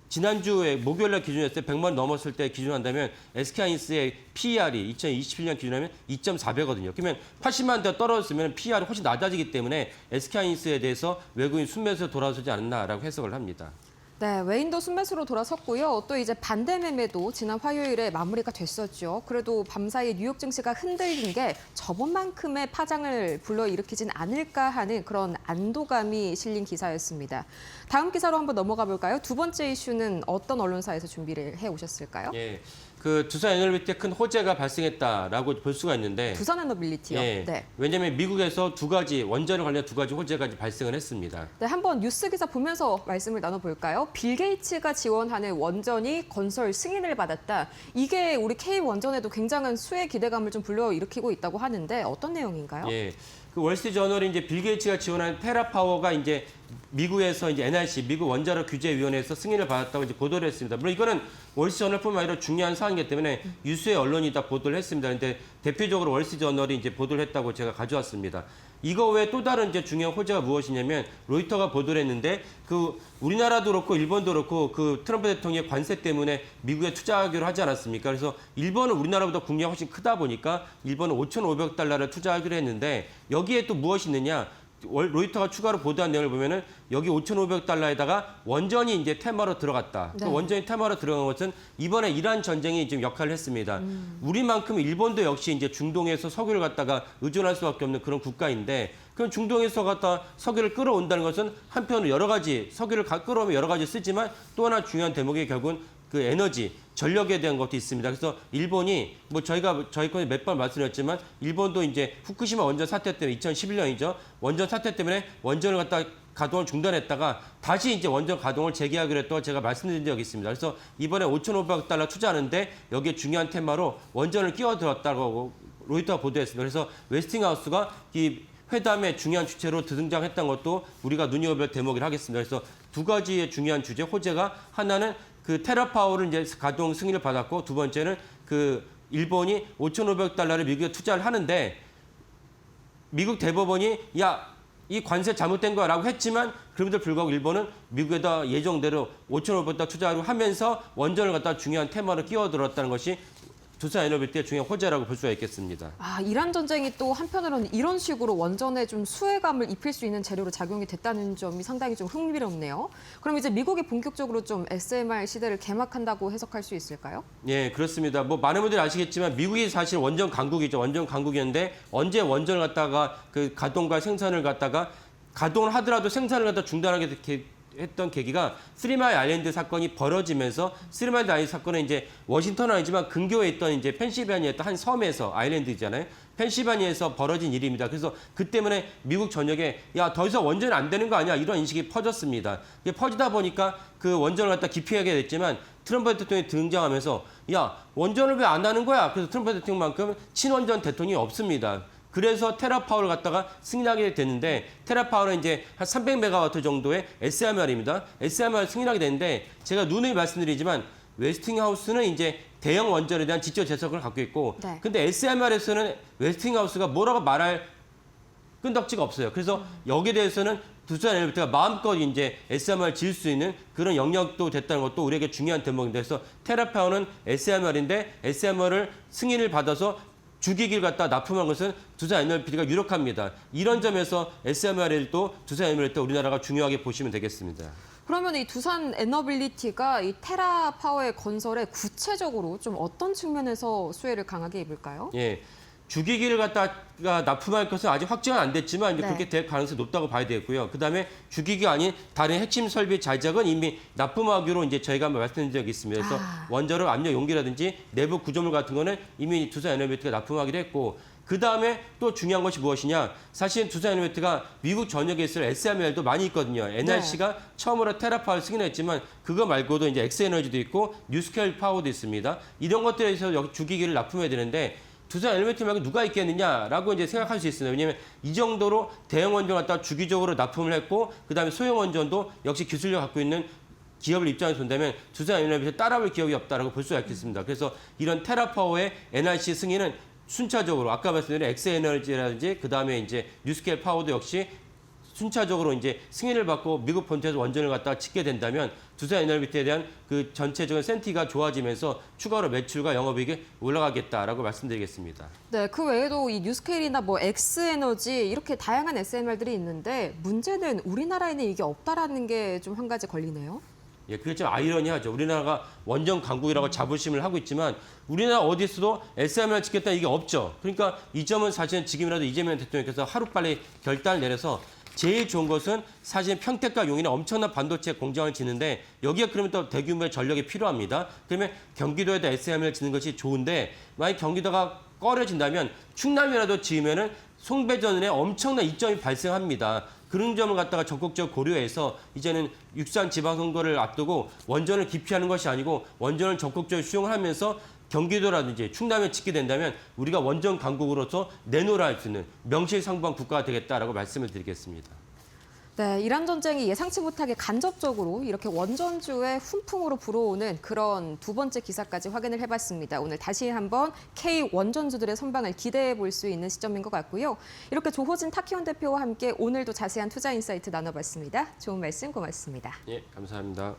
지난주에 목요일날 기준했을 때 100만 원 넘었을 때 기준한다면 SK하이닉스의 PER이 2027년 기준하면 2.4배거든요. 그러면 80만 원 더 떨어졌으면 PER이 훨씬 낮아지기 때문에 SK하이닉스에 대해서 외국인 순매수에 돌아서지 않았나라고 해석을 합니다. 네, 외인도 순매수로 돌아섰고요. 또 이제 반대 매매도 지난 화요일에 마무리가 됐었죠. 그래도 밤사이 뉴욕 증시가 흔들린 게 저번만큼의 파장을 불러일으키진 않을까 하는 그런 안도감이 실린 기사였습니다. 다음 기사로 한번 넘어가 볼까요? 두 번째 이슈는 어떤 언론사에서 준비를 해 오셨을까요? 예, 그 두산에너빌리티에 큰 호재가 발생했다라고 볼 수가 있는데 두산에너빌리티요. 예, 네. 왜냐하면 미국에서 두 가지 원전을 관련 두 가지 호재가 발생을 했습니다. 네, 한번 뉴스 기사 보면서 말씀을 나눠볼까요? 빌 게이츠가 지원하는 원전이 건설 승인을 받았다. 이게 우리 K원전에도 굉장한 수혜 기대감을 좀 불러일으키고 있다고 하는데 어떤 내용인가요? 예. 그 월스트리트저널이 이제 빌 게이츠가 지원한 테라파워가 이제 미국에서 이제 NRC 미국 원자력 규제위원회에서 승인을 받았다고 이제 보도를 했습니다. 물론 이거는 월스트리트저널뿐만 아니라 중요한 사안이기 때문에 유수의 언론이 다 보도를 했습니다. 그런데 대표적으로 월스트리트저널이 이제 보도를 했다고 제가 가져왔습니다. 이거 외에 또 다른 이제 중요한 호재가 무엇이냐면 로이터가 보도를 했는데 그 우리나라도 그렇고 일본도 그렇고 그 트럼프 대통령의 관세 때문에 미국에 투자하기로 하지 않았습니까? 그래서 일본은 우리나라보다 국내가 훨씬 크다 보니까 일본은 5,500달러를 투자하기로 했는데 여기에 또 무엇이 있느냐? 로이터가 추가로 보도한 내용을 보면은 여기 5,500달러에다가 원전이 이제 테마로 들어갔다. 네. 그 원전이 테마로 들어간 것은 이번에 이란 전쟁이 지금 역할을 했습니다. 우리만큼 일본도 역시 이제 중동에서 석유를 갖다가 의존할 수밖에 없는 그런 국가인데 그럼 중동에서 갖다 석유를 끌어온다는 것은 한편으로 여러 가지 석유를 끌어오면 여러 가지 쓰지만 또 하나 중요한 대목이 결국은 그 에너지, 전력에 대한 것도 있습니다. 그래서 일본이 뭐 저희 건에 몇 번 말씀드렸지만 일본도 이제 후쿠시마 원전 사태 때문에 2011년이죠. 원전 사태 때문에 원전을 갖다 가동을 중단했다가 다시 이제 원전 가동을 재개하기로 했다고 제가 말씀드린 적이 있습니다. 그래서 이번에 5,500달러 투자하는데 여기에 중요한 테마로 원전을 끼워들었다고 로이터가 보도했습니다. 그래서 웨스팅하우스가 이 회담의 중요한 주체로 등장했던 것도 우리가 눈여겨볼 대목이라 하겠습니다. 그래서 두 가지의 중요한 주제 호재가 하나는 그 테라파워를 이제 가동 승인을 받았고 두 번째는 그 일본이 5,500달러를 미국에 투자를 하는데 미국 대법원이 야, 이 관세 잘못된 거라고 했지만 그럼에도 불구하고 일본은 미국에다 예정대로 5,500달러 투자를 하면서 원전을 갖다 중요한 테마로 끼워들었다는 것이 두산에너빌리티의 중요한 호재라고 볼 수가 있겠습니다. 아, 이란 전쟁이 또 한편으로는 이런 식으로 원전에 좀 수혜감을 입힐 수 있는 재료로 작용이 됐다는 점이 상당히 좀 흥미롭네요. 그럼 이제 미국이 본격적으로 좀 SMR 시대를 개막한다고 해석할 수 있을까요? 예, 그렇습니다. 뭐 많은 분들이 아시겠지만 미국이 사실 원전 강국이죠. 원전 강국이었는데 언제 원전을 갖다가 그 가동과 생산을 갖다가 가동을 하더라도 생산을 갖다 중단하게 했던 계기가 쓰리마일 아일랜드 사건이 벌어지면서 쓰리마일 아일랜드 사건은 이제 워싱턴은 아니지만 근교에 있던 이제 펜실베니아에 있던 한 섬에서 아일랜드잖아요. 펜실베니아에서 벌어진 일입니다. 그래서 그 때문에 미국 전역에 야, 더 이상 원전이 안 되는 거 아니야? 이런 인식이 퍼졌습니다. 이게 퍼지다 보니까 그 원전을 갖다 기피하게 됐지만 트럼프 대통령이 등장하면서 야, 원전을 왜 안 하는 거야? 그래서 트럼프 대통령만큼 친원전 대통령이 없습니다. 그래서 테라파워를 갖다가 승인하게 됐는데 테라파워는 이제 한 300메가와트 정도의 SMR입니다. SMR 승인하게 됐는데 제가 누누이 말씀드리지만 웨스팅하우스는 이제 대형 원전에 대한 지적 재석을 갖고 있고 네. 근데 SMR에서는 웨스팅하우스가 뭐라고 말할 끈덕지가 없어요. 그래서 여기에 대해서는 두산에너빌리티가 마음껏 이제 SMR 지을 수 있는 그런 영역도 됐다는 것도 우리에게 중요한 대목인데 그래서 테라파워는 SMR인데 SMR을 승인을 받아서 주기기를 갖다 납품한 것은 두산에너빌리티가 유력합니다. 이런 점에서 SMR을 또 두산에너빌리티 우리나라가 중요하게 보시면 되겠습니다. 그러면 이 두산 에너빌리티가 이 테라파워의 건설에 구체적으로 좀 어떤 측면에서 수혜를 강하게 입을까요? 예. 주기기를 갖다가 납품할 것은 아직 확정은 안 됐지만 이제 네. 그렇게 될 가능성이 높다고 봐야 되겠고요. 그다음에 주기기가 아닌 다른 핵심 설비 자작은 이미 납품하기로 이제 저희가 한번 말씀드린 적이 있습니다. 그래서 원자력 압력 용기라든지 내부 구조물 같은 거는 이미 두산에너빌리티가 납품하기로 했고 그다음에 또 중요한 것이 무엇이냐? 사실 두산에너빌리티가 미국 전역에 있을 SMR도 많이 있거든요. NRC가 처음으로 테라파워를 승인했지만 그거 말고도 이제 엑스에너지도 있고 뉴스케일 파워도 있습니다. 이런 것들에서 여기 주기기를 납품해야 되는데 두산에너빌리티 말고 누가 있겠느냐라고 이제 생각할 수 있습니다. 왜냐하면 이 정도로 대형 원전 갖다 주기적으로 납품을 했고 그다음에 소형 원전도 역시 기술력 갖고 있는 기업을 입장에서 본다면 두산에너빌리티 따라올 기업이 없다라고 볼 수가 있겠습니다. 그래서 이런 테라파워의 NRC 승인은 순차적으로 아까 말씀드린 엑스에너지라든지 그다음에 이제 뉴스케일 파워도 역시 순차적으로 이제 승인을 받고 미국 본토에서 원전을 갖다가 짓게 된다면 두산에너빌리티에 대한 그 전체적인 센티가 좋아지면서 추가로 매출과 영업이익이 올라가겠다라고 말씀드리겠습니다. 네, 그 외에도 이 뉴스케일이나 뭐 엑스에너지 이렇게 다양한 SMR들이 있는데 문제는 우리나라에는 이게 없다라는 게 좀 한 가지 걸리네요. 예, 그게 좀 아이러니하죠. 우리나라가 원전 강국이라고 자부심을 하고 있지만 우리나라 어디서도 SMR을 지켰다 이게 없죠. 그러니까 이 점은 사실은 지금이라도 이재명 대통령께서 하루빨리 결단을 내려서 제일 좋은 것은 사실 평택과 용인에 엄청난 반도체 공장을 짓는데 여기에 그러면 또 대규모의 전력이 필요합니다. 그러면 경기도에다 SMR을 짓는 것이 좋은데 만약 경기도가 꺼려진다면 충남이라도 지으면은 송배전에 엄청난 이점이 발생합니다. 그런 점을 갖다가 적극적으로 고려해서 이제는 6.3 지방선거를 앞두고 원전을 기피하는 것이 아니고 원전을 적극적으로 수용을 하면서 경기도라든지 충남에 짓게 된다면 우리가 원전 강국으로서 내놓으라 할 수 있는 명실상부한 국가가 되겠다라고 말씀을 드리겠습니다. 네, 이란 전쟁이 예상치 못하게 간접적으로 이렇게 원전주의 훈풍으로 불어오는 그런 두 번째 기사까지 확인을 해봤습니다. 오늘 다시 한번 K 원전주들의 선방을 기대해 볼 수 있는 시점인 것 같고요. 이렇게 조호진 타키온 대표와 함께 오늘도 자세한 투자 인사이트 나눠봤습니다. 좋은 말씀 고맙습니다. 예, 감사합니다.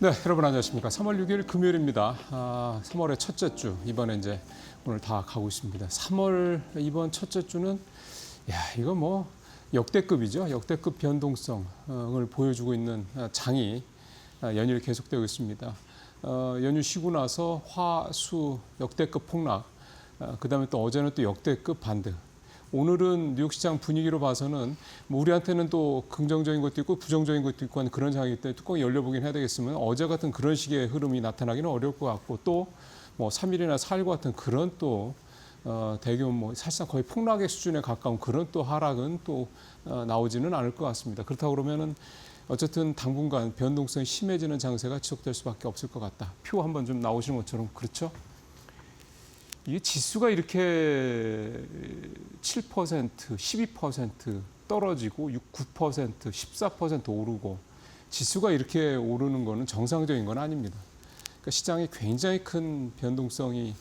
네, 여러분 안녕하십니까. 3월 6일 금요일입니다. 3월의 첫째 주, 이번에 이제 오늘 다 가고 있습니다. 3월 이번 첫째 주는, 이거 뭐 역대급이죠. 역대급 변동성을 보여주고 있는 장이 연일 계속되고 있습니다. 연휴 쉬고 나서 화, 수 역대급 폭락, 그다음에 또 어제는 또 역대급 반등. 오늘은 뉴욕 시장 분위기로 봐서는 뭐 우리한테는 또 긍정적인 것도 있고 부정적인 것도 있고 하는 그런 장이기 때문에 뚜껑이 열려보긴 해야 되겠으면 어제 같은 그런 식의 흐름이 나타나기는 어려울 것 같고 또 뭐 3일이나 4일 같은 그런 또 대규모 뭐 사실상 거의 폭락의 수준에 가까운 그런 또 하락은 또 나오지는 않을 것 같습니다. 그렇다고 그러면은 어쨌든 당분간 변동성이 심해지는 장세가 지속될 수밖에 없을 것 같다. 표 한번 좀 나오시는 것처럼 그렇죠? 이게 지수가 이렇게 7%, 12% 떨어지고 9%, 14% 오르고 지수가 이렇게 오르는 거는 정상적인 건 아닙니다. 그러니까 시장에 굉장히 큰 변동성이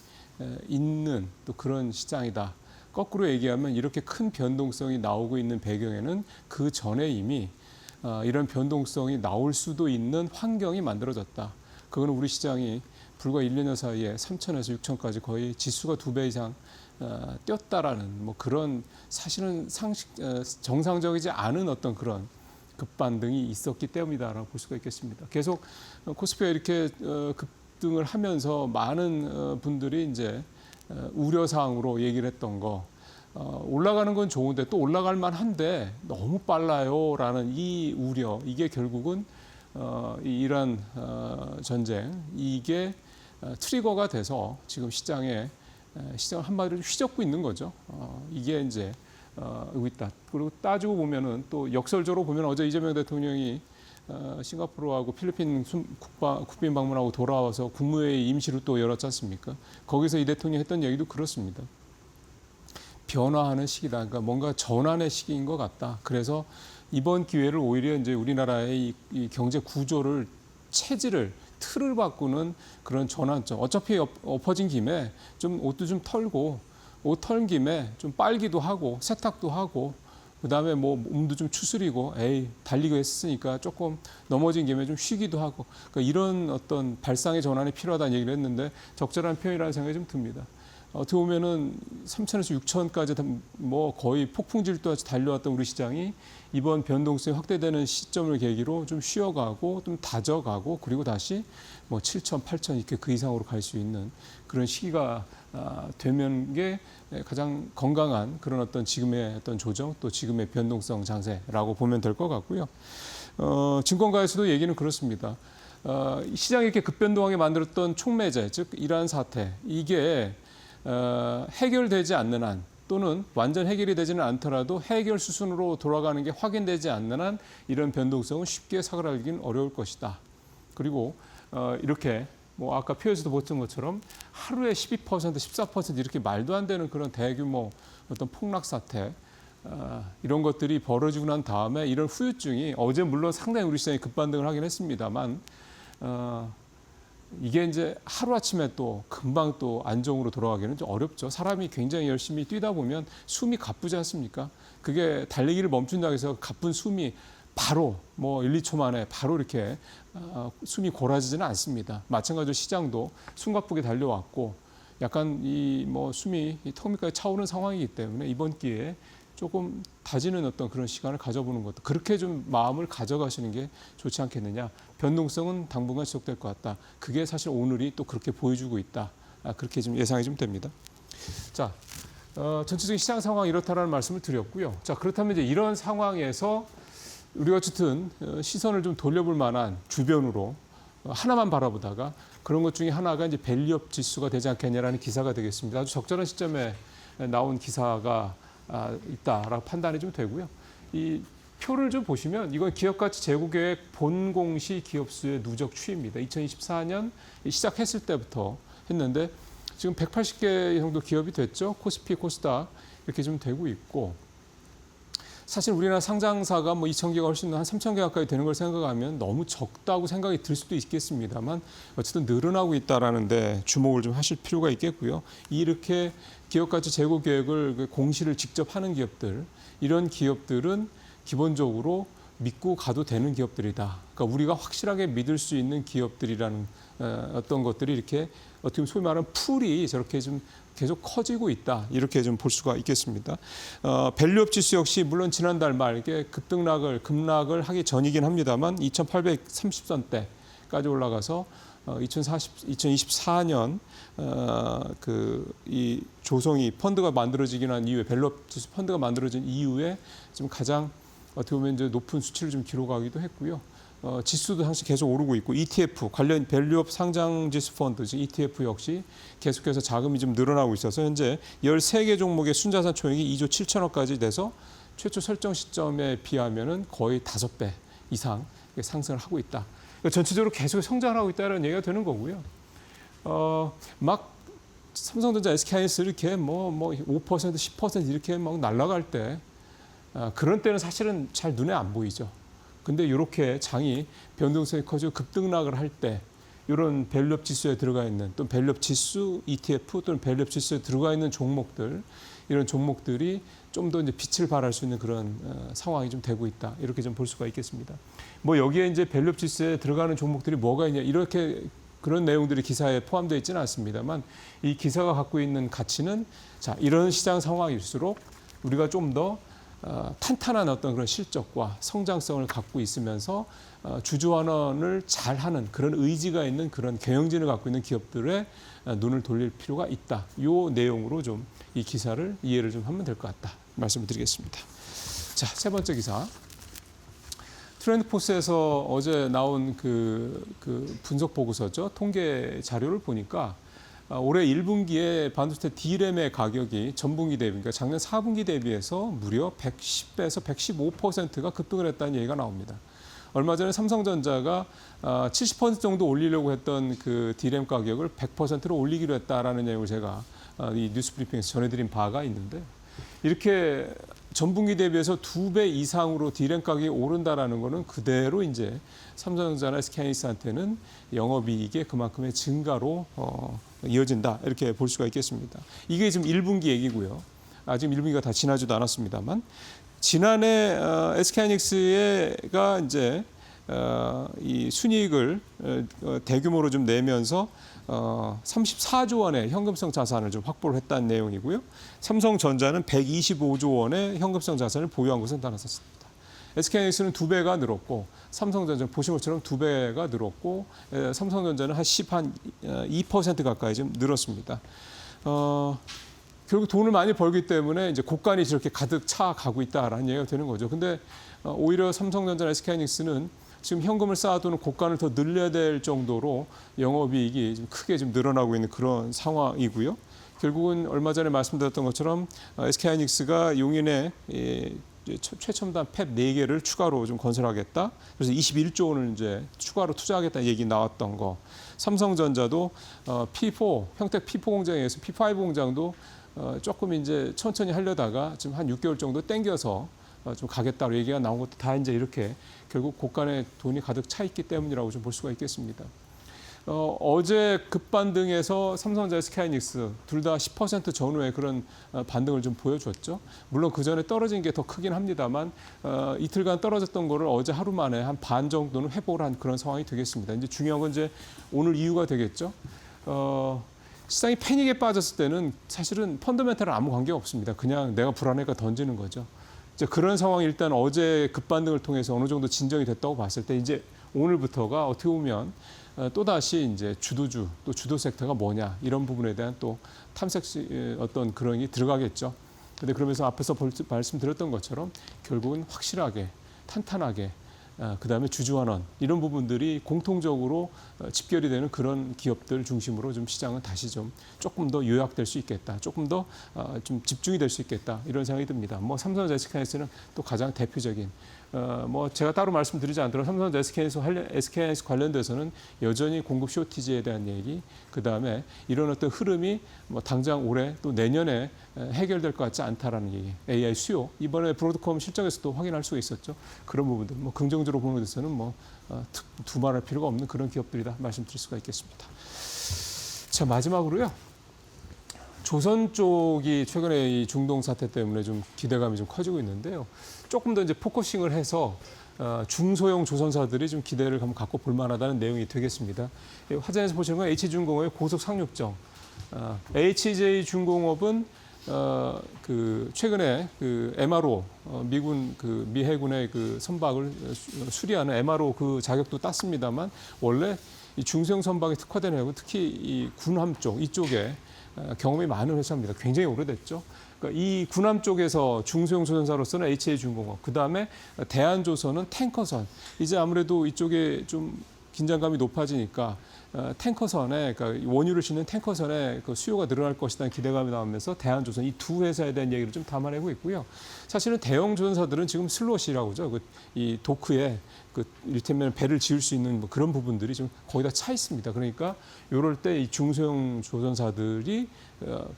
있는 또 그런 시장이다. 거꾸로 얘기하면 이렇게 큰 변동성이 나오고 있는 배경에는 그 전에 이미 이런 변동성이 나올 수도 있는 환경이 만들어졌다. 그거는 우리 시장이 불과 1, 2년 사이에 3천에서 6천까지 거의 지수가 2배 이상 뛰었다라는 뭐 그런 사실은 정상적이지 않은 어떤 그런 급반등이 있었기 때문이다라고 볼 수가 있겠습니다. 계속 코스피가 이렇게 급등을 하면서 많은 분들이 이제 우려 사항으로 얘기를 했던 거 올라가는 건 좋은데 또 올라갈 만한데 너무 빨라요라는 이 우려 이게 결국은 이란 전쟁 이게 트리거가 돼서 지금 시장을 한마디로 휘젓고 있는 거죠. 이게 이제 오고 있다. 그리고 따지고 보면은 또 역설적으로 보면 어제 이재명 대통령이 싱가포르하고 필리핀 국빈 방문하고 돌아와서 국무회의 임시로 또 열었지 않습니까? 거기서 이 대통령이 했던 얘기도 그렇습니다. 변화하는 시기다. 그러니까 뭔가 전환의 시기인 것 같다. 그래서 이번 기회를 오히려 이제 우리나라의 이 경제 구조를 체질을 틀을 바꾸는 그런 전환점. 어차피 엎어진 김에 좀 옷도 좀 털고 옷 털은 김에 좀 빨기도 하고 세탁도 하고 그다음에 뭐 몸도 좀 추스리고 달리고 했으니까 조금 넘어진 김에 좀 쉬기도 하고 그러니까 이런 어떤 발상의 전환이 필요하다는 얘기를 했는데 적절한 표현이라는 생각이 좀 듭니다. 어떻게 보면은 3천에서 6천까지 뭐 거의 폭풍질도같이 달려왔던 우리 시장이 이번 변동성이 확대되는 시점을 계기로 좀 쉬어가고 좀 다져가고 그리고 다시 뭐 7천, 8천 이렇게 그 이상으로 갈 수 있는 그런 시기가 되면 게 가장 건강한 그런 어떤 지금의 어떤 조정 또 지금의 변동성 장세라고 보면 될 것 같고요. 증권가에서도 얘기는 그렇습니다. 시장이 이렇게 급변동하게 만들었던 촉매제, 즉 이란 사태 이게 해결되지 않는 한 또는 완전 해결이 되지는 않더라도 해결 수순으로 돌아가는 게 확인되지 않는 한 이런 변동성은 쉽게 사그라들기는 어려울 것이다. 그리고 이렇게 뭐 아까 표에서도 보던 것처럼 하루에 12%, 14% 이렇게 말도 안 되는 그런 대규모 어떤 폭락 사태 이런 것들이 벌어지고 난 다음에 이런 후유증이 어제 물론 상당히 우리 시장이 급반등을 하긴 했습니다만 이게 이제 하루아침에 또 금방 또 안정으로 돌아가기는 좀 어렵죠. 사람이 굉장히 열심히 뛰다 보면 숨이 가쁘지 않습니까? 그게 달리기를 멈춘다고 해서 가쁜 숨이 바로 뭐 1, 2초 만에 바로 이렇게 숨이 고라지지는 않습니다. 마찬가지로 시장도 숨가쁘게 달려왔고 약간 이 뭐 숨이 턱밑까지 차오르는 상황이기 때문에 이번 기회에 조금 다지는 어떤 그런 시간을 가져보는 것도 그렇게 좀 마음을 가져가시는 게 좋지 않겠느냐. 변동성은 당분간 지속될 것 같다. 그게 사실 오늘이 또 그렇게 보여주고 있다. 그렇게 좀 예상이 좀 됩니다. 자, 전체적인 시장 상황이 이렇다라는 말씀을 드렸고요. 자, 그렇다면 이제 이런 상황에서 우리가 어쨌든 시선을 좀 돌려볼 만한 주변으로 하나만 바라보다가 그런 것 중에 하나가 이제 밸류업 지수가 되지 않겠냐라는 기사가 되겠습니다. 아주 적절한 시점에 나온 기사가 있다라고 판단이 좀 되고요. 이 표를 좀 보시면 이건 기업가치 재고계획 본공시 기업수의 누적 추이입니다. 2024년 시작했을 때부터 했는데 지금 180개 정도 기업이 됐죠. 코스피, 코스닥 이렇게 좀 되고 있고 사실 우리나라 상장사가 뭐 2,000개가 훨씬 한 3,000개 가까이 되는 걸 생각하면 너무 적다고 생각이 들 수도 있겠습니다만 어쨌든 늘어나고 있다라는데 주목을 좀 하실 필요가 있겠고요. 이렇게 기업가치 재고 계획을 공시를 직접 하는 기업들 이런 기업들은 기본적으로 믿고 가도 되는 기업들이다. 그러니까 우리가 확실하게 믿을 수 있는 기업들이라는 어떤 것들이 이렇게 어떻게 보면 소위 말하는 풀이 저렇게 좀 계속 커지고 있다. 이렇게 좀 볼 수가 있겠습니다. 밸류업 지수 역시 물론 지난달 말 이렇게 급락을 하기 전이긴 합니다만 2,830선대까지 올라가서 2024년 이 조성이 펀드가 만들어지긴 한 이후에 밸류업 지수 펀드가 만들어진 이후에 좀 가장 어떻게 보면 이제 높은 수치를 좀 기록하기도 했고요. 지수도 사실 계속 오르고 있고 ETF 관련 밸류업 상장 지수 펀드 즉 ETF 역시 계속해서 자금이 좀 늘어나고 있어서 현재 13개 종목의 순자산 총액이 2조 7천억까지 돼서 최초 설정 시점에 비하면은 거의 5배 이상 상승을 하고 있다. 그러니까 전체적으로 계속 성장을 하고 있다는 얘기가 되는 거고요. 막 삼성전자, SK하이닉스 이렇게 뭐 5%, 10% 이렇게 막 날아갈 때 그런 때는 사실은 잘 눈에 안 보이죠. 근데 이렇게 장이 변동성이 커지고 급등락을 할 때 이런 밸류업 지수에 들어가 있는 또는 밸류업 지수 ETF 또는 밸류업 지수에 들어가 있는 종목들 이런 종목들이 좀 더 이제 빛을 발할 수 있는 그런 상황이 좀 되고 있다. 이렇게 좀 볼 수가 있겠습니다. 뭐 여기에 이제 밸류업 지수에 들어가는 종목들이 뭐가 있냐 이렇게 그런 내용들이 기사에 포함되어 있지는 않습니다만 이 기사가 갖고 있는 가치는 자 이런 시장 상황일수록 우리가 좀 더 탄탄한 어떤 그런 실적과 성장성을 갖고 있으면서 주주환원을 잘하는 그런 의지가 있는 그런 경영진을 갖고 있는 기업들의 눈을 돌릴 필요가 있다. 이 내용으로 좀 이 기사를 이해를 좀 하면 될 것 같다. 말씀을 드리겠습니다. 자, 세 번째 기사. 트렌드포스에서 어제 나온 그 분석 보고서죠. 통계 자료를 보니까 올해 1분기에 반도체 D램의 가격이 전분기 대비, 그러니까 작년 4분기 대비해서 무려 110배에서 115%가 급등을 했다는 얘기가 나옵니다. 얼마 전에 삼성전자가 70% 정도 올리려고 했던 그 D램 가격을 100%로 올리기로 했다라는 내용을 제가 이 뉴스 브리핑에서 전해드린 바가 있는데 이렇게 전분기 대비해서 2배 이상으로 D램 가격이 오른다라는 거는 그대로 이제 삼성전자나 SK하이닉스한테는 영업이익의 그만큼의 증가로 이어진다 이렇게 볼 수가 있겠습니다. 이게 지금 1분기 얘기고요. 아직 1분기가 다 지나지도 않았습니다만 지난해 SK하이닉스가 이제 이 순이익을 대규모로 좀 내면서 34조 원의 현금성 자산을 좀 확보를 했다는 내용이고요. 삼성전자는 125조 원의 현금성 자산을 보유한 것은 나타났습니다. SK하이닉스는 2배가 늘었고 삼성전자는 보신 것처럼 2배가 늘었고 삼성전자는 한 2% 가까이 좀 늘었습니다. 결국 돈을 많이 벌기 때문에 이제 고간이 저렇게 가득 차 가고 있다라는 얘기가 되는 거죠. 근데 오히려 삼성전자나 SK하이닉스는 지금 현금을 쌓아두는 고간을 더 늘려야 될 정도로 영업이익이 좀 크게 좀 늘어나고 있는 그런 상황이고요. 결국은 얼마 전에 말씀드렸던 것처럼 SK하이닉스가 용인에 최첨단 팹 4개를 추가로 좀 건설하겠다. 그래서 21조 원을 이제 추가로 투자하겠다는 얘기 나왔던 거. 삼성전자도 P4 평택 P4 공장에서 P5 공장도 조금 이제 천천히 하려다가 지금 한 6개월 정도 땡겨서 좀 가겠다고 얘기가 나온 것도 다 이제 이렇게 결국 고간에 돈이 가득 차 있기 때문이라고 좀 볼 수가 있겠습니다. 어제 급반등에서 삼성전자, SK하이닉스 둘 다 10% 전후의 그런 반등을 좀 보여줬죠. 물론 그 전에 떨어진 게 더 크긴 합니다만 이틀간 떨어졌던 거를 어제 하루 만에 한 반 정도는 회복을 한 그런 상황이 되겠습니다. 이제 중요한 건 이제 오늘 이유가 되겠죠. 시장이 패닉에 빠졌을 때는 사실은 펀더멘탈은 아무 관계가 없습니다. 그냥 내가 불안해가 던지는 거죠. 이제 그런 상황이 일단 어제 급반등을 통해서 어느 정도 진정이 됐다고 봤을 때 이제 오늘부터가 어떻게 보면 또다시 이제 주도주 또 주도 섹터가 뭐냐 이런 부분에 대한 또 탐색 어떤 그런 게 들어가겠죠. 근데 그러면서 앞에서 말씀드렸던 것처럼 결국은 확실하게 탄탄하게 그다음에 주주환원 이런 부분들이 공통적으로 집결이 되는 그런 기업들 중심으로 좀 시장은 다시 좀 조금 더 요약될 수 있겠다. 조금 더 좀 집중이 될 수 있겠다. 이런 생각이 듭니다. 뭐 삼성전자, SK하이닉스는 또 가장 대표적인 뭐 제가 따로 말씀드리지 않더라도 삼성전자, SK하이닉스 관련돼서는 여전히 공급 쇼티지에 대한 얘기, 그다음에 이런 어떤 흐름이 뭐 당장 올해 또 내년에 해결될 것 같지 않다라는 얘기. AI 수요 이번에 브로드컴 실적에서도 확인할 수가 있었죠. 그런 부분들 뭐 긍정적으로 보는 데서는 뭐 두말할 필요가 없는 그런 기업들이다 말씀드릴 수가 있겠습니다. 자, 마지막으로요. 조선 쪽이 최근에 이 중동 사태 때문에 좀 기대감이 좀 커지고 있는데요. 조금 더 이제 포커싱을 해서 중소형 조선사들이 좀 기대를 한번 갖고 볼 만하다는 내용이 되겠습니다. 화면에서 보시는 건 H중공업의 고속 상륙정. HJ중공업은 그 최근에 그 MRO 미군 그 미 해군의 그 선박을 수리하는 MRO 그 자격도 땄습니다만 원래 이 중소형 선박에 특화된 회사고 특히 이 군함 쪽 이쪽에 경험이 많은 회사입니다. 굉장히 오래됐죠. 그러니까 이 군함 쪽에서 중소형 조선사로서는 HJ중공업, 그다음에 대한조선은 탱커선. 이제 아무래도 이쪽에 좀 긴장감이 높아지니까 탱커선에 그러니까 원유를 싣는 탱커선에 그 수요가 늘어날 것이라는 기대감이 나오면서 대한조선 이 두 회사에 대한 얘기를 좀 담아내고 있고요. 사실은 대형 조선사들은 지금 슬롯이라고 하죠. 이 도크에 그 이를테면 배를 지을 수 있는 뭐 그런 부분들이 좀 거의 다 차 있습니다. 그러니까 이럴 때 이 중소형 조선사들이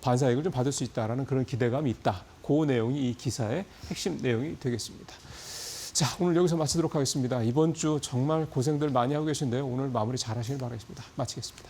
반사이익을 좀 받을 수 있다라는 그런 기대감이 있다. 그 내용이 이 기사의 핵심 내용이 되겠습니다. 자, 오늘 여기서 마치도록 하겠습니다. 이번 주 정말 고생들 많이 하고 계신데요. 오늘 마무리 잘 하시길 바라겠습니다. 마치겠습니다.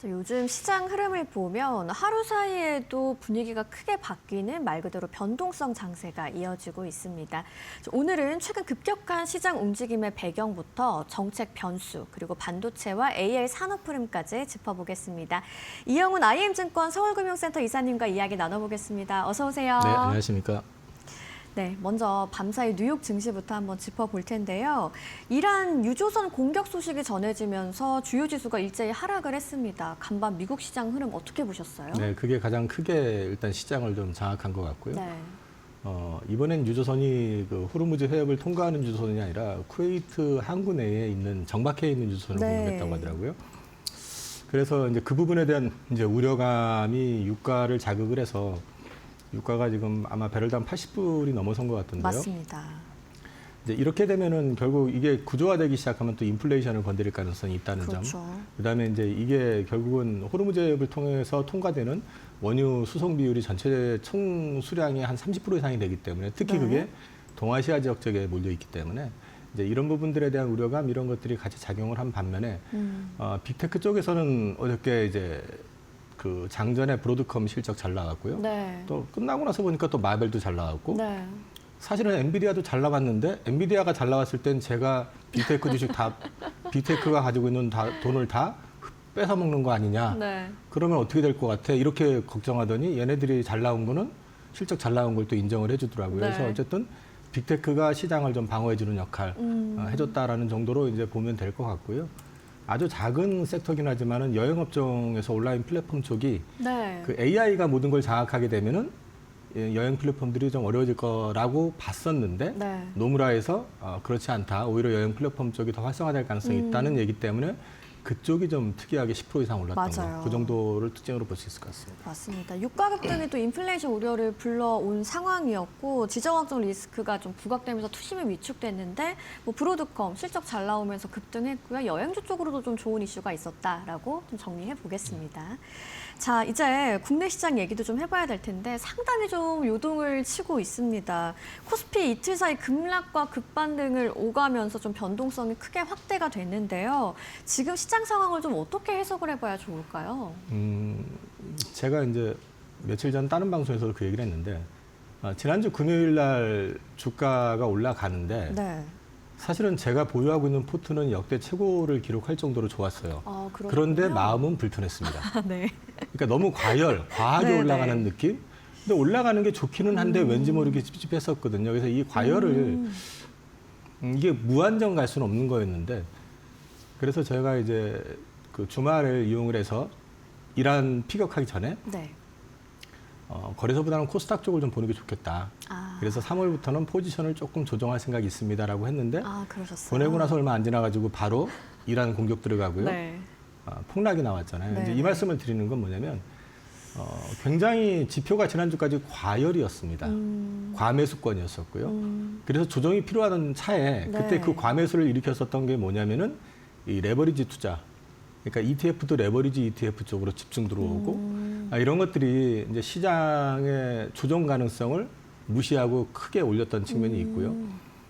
요즘 시장 흐름을 보면 하루 사이에도 분위기가 크게 바뀌는 말 그대로 변동성 장세가 이어지고 있습니다. 오늘은 최근 급격한 시장 움직임의 배경부터 정책 변수, 그리고 반도체와 AR 산업 흐름까지 짚어보겠습니다. 이영훈 IM증권 서울금융센터 이사님과 이야기 나눠보겠습니다. 어서 오세요. 네, 안녕하십니까. 네, 먼저 밤사이 뉴욕 증시부터 한번 짚어볼 텐데요. 이란 유조선 공격 소식이 전해지면서 주요 지수가 일제히 하락을 했습니다. 간밤 미국 시장 흐름 어떻게 보셨어요? 네, 그게 가장 크게 일단 시장을 좀 장악한 것 같고요. 네. 이번엔 유조선이 그 호르무즈 해협을 통과하는 유조선이 아니라 쿠웨이트 항구 내에 있는 정박해 있는 유조선을 네. 공격했다고 하더라고요. 그래서 이제 그 부분에 대한 이제 우려감이 유가를 자극을 해서 유가가 지금 아마 배럴당 80불이 넘어선 것 같은데요. 맞습니다. 이제 이렇게 되면은 결국 이게 구조화되기 시작하면 또 인플레이션을 건드릴 가능성이 있다는 그렇죠. 점. 그다음에 이제 이게 결국은 호르무즈 해협을 통해서 통과되는 원유 수송 비율이 전체 총 수량의 한 30% 이상이 되기 때문에 특히 네. 그게 동아시아 지역 쪽에 몰려 있기 때문에 이제 이런 부분들에 대한 우려감 이런 것들이 같이 작용을 한 반면에 빅테크 쪽에서는 어저께 이제 그 장전에 브로드컴 실적 잘 나갔고요. 네. 또 끝나고 나서 보니까 또 마벨도 잘 나왔고 네. 사실은 엔비디아도 잘 나갔는데 엔비디아가 잘 나왔을 땐 제가 빅테크 주식 다 빅테크가 가지고 있는 돈을 다 뺏어 먹는 거 아니냐. 네. 그러면 어떻게 될 것 같아? 이렇게 걱정하더니 얘네들이 잘 나온 거는 실적 잘 나온 걸 또 인정을 해주더라고요. 네. 그래서 어쨌든 빅테크가 시장을 좀 방어해주는 역할 해줬다라는 정도로 이제 보면 될 것 같고요. 아주 작은 섹터긴 하지만은 여행업종에서 온라인 플랫폼 쪽이 네. 그 AI가 모든 걸 장악하게 되면은 여행 플랫폼들이 좀 어려워질 거라고 봤었는데 네. 노무라에서 그렇지 않다. 오히려 여행 플랫폼 쪽이 더 활성화될 가능성이 있다는 얘기 때문에 그쪽이 좀 특이하게 10% 이상 올랐던 맞아요. 거. 그 정도를 특징으로 볼 수 있을 것 같습니다. 맞습니다. 유가 급등이 또 인플레이션 우려를 불러온 상황이었고 지정학적 리스크가 좀 부각되면서 투심이 위축됐는데 뭐 브로드컴 실적 잘 나오면서 급등했고요. 여행주 쪽으로도 좀 좋은 이슈가 있었다라고 좀 정리해 보겠습니다. 자, 이제 국내 시장 얘기도 좀 해봐야 될 텐데 상당히 좀 요동을 치고 있습니다. 코스피 이틀 사이 급락과 급반등을 오가면서 좀 변동성이 크게 확대가 됐는데요. 지금 시장 상황을 좀 어떻게 해석을 해봐야 좋을까요? 제가 이제 며칠 전 다른 방송에서도 그 얘기를 했는데 지난주 금요일 날 주가가 올라가는데 네. 사실은 제가 보유하고 있는 포트는 역대 최고를 기록할 정도로 좋았어요. 그렇군요. 그런데 마음은 불편했습니다. 네. 그러니까 너무 과하게 네, 올라가는 네. 느낌? 근데 올라가는 게 좋기는 한데 왠지 모르게 찝찝했었거든요. 그래서 이 과열을 이게 무한정 갈 수는 없는 거였는데 그래서 제가 이제 그 주말을 이용을 해서 이란 피격하기 전에 네. 거래소보다는 코스닥 쪽을 좀 보는 게 좋겠다. 아. 그래서 3월부터는 포지션을 조금 조정할 생각이 있습니다라고 했는데 그러셨어요. 보내고 나서 얼마 안 지나가지고 바로 이란 공격 들어가고요. 네. 폭락이 나왔잖아요. 네. 이제 이 말씀을 드리는 건 뭐냐면 굉장히 지표가 지난주까지 과열이었습니다. 과매수권이었었고요. 그래서 조정이 필요한 차에 네. 그때 그 과매수를 일으켰었던 게 뭐냐면은 이 레버리지 투자. 그러니까 ETF도 레버리지 ETF 쪽으로 집중 들어오고 이런 것들이 이제 시장의 조정 가능성을 무시하고 크게 올렸던 측면이 있고요.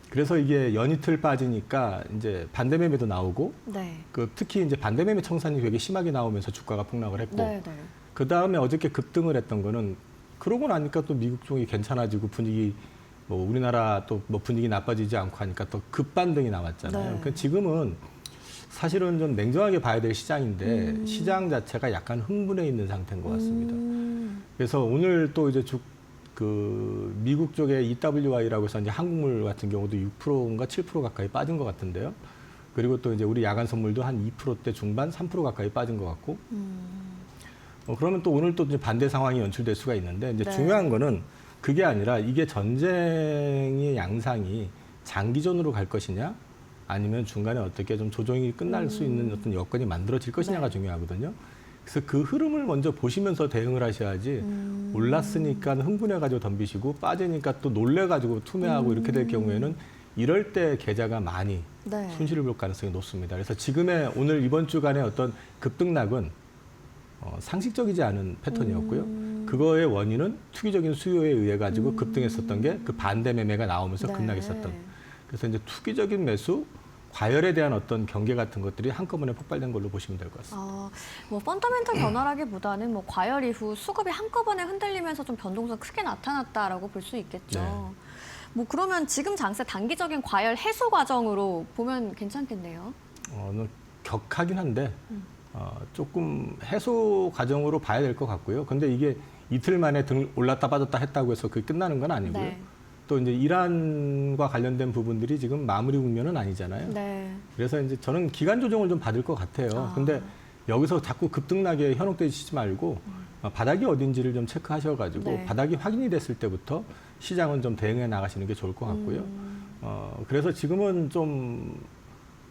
그래서 이게 연이틀 빠지니까 이제 반대 매매도 나오고 네. 그 특히 이제 반대 매매 청산이 되게 심하게 나오면서 주가가 폭락을 했고 네, 네. 그 다음에 어저께 급등을 했던 거는 그러고 나니까 또 미국 쪽이 괜찮아지고 분위기 뭐 우리나라 또 뭐 분위기 나빠지지 않고 하니까 또 급반등이 나왔잖아요. 네. 그러니까 지금은 사실은 좀 냉정하게 봐야 될 시장인데 시장 자체가 약간 흥분해 있는 상태인 것 같습니다. 그래서 오늘 또 이제 그 미국 쪽에 EWI라고 해서 이제 한국물 같은 경우도 6%인가 7% 가까이 빠진 것 같은데요. 그리고 또 이제 우리 야간 선물도 한 2%대 중반, 3% 가까이 빠진 것 같고. 그러면 또 오늘 또 이제 반대 상황이 연출될 수가 있는데 이제 네. 중요한 거는 그게 아니라 이게 전쟁의 양상이 장기전으로 갈 것이냐 아니면 중간에 어떻게 좀 조정이 끝날 수 있는 어떤 여건이 만들어질 것이냐가 네. 중요하거든요. 그래서 그 흐름을 먼저 보시면서 대응을 하셔야지 올랐으니까 흥분해가지고 덤비시고 빠지니까 또 놀래가지고 투매하고 이렇게 될 경우에는 이럴 때 계좌가 많이 네. 손실을 볼 가능성이 높습니다. 그래서 지금의 오늘 이번 주간의 어떤 급등락은 상식적이지 않은 패턴이었고요. 그거의 원인은 투기적인 수요에 의해 가지고 급등했었던 게 그 반대 매매가 나오면서 네. 급락했었던. 그래서 이제 투기적인 매수 과열에 대한 어떤 경계 같은 것들이 한꺼번에 폭발된 걸로 보시면 될 것 같습니다. 뭐 펀더멘털 변화라기보다는 뭐 과열 이후 수급이 한꺼번에 흔들리면서 좀 변동성 크게 나타났다라고 볼 수 있겠죠. 네. 뭐 그러면 지금 장세 단기적인 과열 해소 과정으로 보면 괜찮겠네요. 격하긴 한데 조금 해소 과정으로 봐야 될 것 같고요. 근데 이게 이틀 만에 등 올랐다 빠졌다 했다고 해서 그게 끝나는 건 아니고요. 네. 또 이제 이란과 관련된 부분들이 지금 마무리 국면은 아니잖아요. 네. 그래서 이제 저는 기간 조정을 좀 받을 것 같아요. 근데 여기서 자꾸 급등나게 현혹되시지 말고 바닥이 어딘지를 좀 체크하셔가지고 네. 바닥이 확인이 됐을 때부터 시장은 좀 대응해 나가시는 게 좋을 것 같고요. 그래서 지금은 좀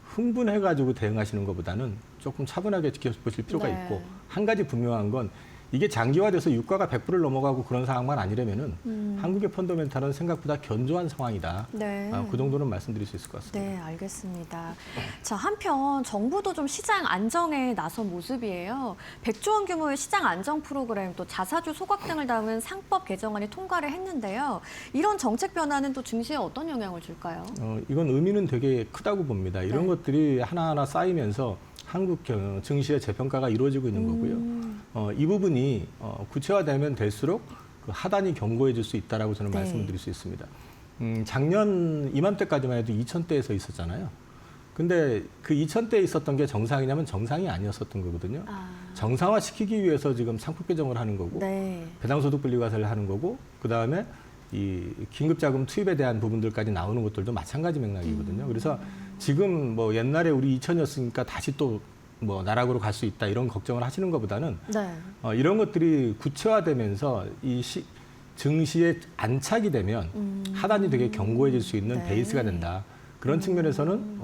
흥분해가지고 대응하시는 것보다는 조금 차분하게 지켜보실 필요가 네. 있고, 한 가지 분명한 건 이게 장기화돼서 유가가 100%를 넘어가고 그런 상황만 아니라면은 한국의 펀더멘탈은 생각보다 견조한 상황이다. 네. 그 정도는 말씀드릴 수 있을 것 같습니다. 네, 알겠습니다. 자, 한편 정부도 좀 시장 안정에 나선 모습이에요. 100조 원 규모의 시장 안정 프로그램, 또 자사주 소각 등을 담은 상법 개정안이 통과를 했는데요. 이런 정책 변화는 또 증시에 어떤 영향을 줄까요? 이건 의미는 되게 크다고 봅니다. 이런 네. 것들이 하나하나 쌓이면서 한국 증시의 재평가가 이루어지고 있는 거고요. 이 부분이 구체화되면 될수록 그 하단이 견고해질 수 있다라고 저는 네. 말씀을 드릴 수 있습니다. 작년 이맘때까지만 해도 2,000대에서 있었잖아요. 근데 그 2,000대에 있었던 게 정상이냐면 정상이 아니었었던 거거든요. 정상화시키기 위해서 지금 상법 개정을 하는 거고, 네. 배당소득 분리과세를 하는 거고, 그 다음에 이 긴급자금 투입에 대한 부분들까지 나오는 것들도 마찬가지 맥락이거든요. 그래서 지금 뭐 옛날에 우리 2000이었으니까 다시 또 뭐 나락으로 갈 수 있다 이런 걱정을 하시는 것보다는 네. 이런 것들이 구체화되면서 이 증시에 안착이 되면 하단이 되게 견고해질 수 있는 네. 베이스가 된다. 그런 측면에서는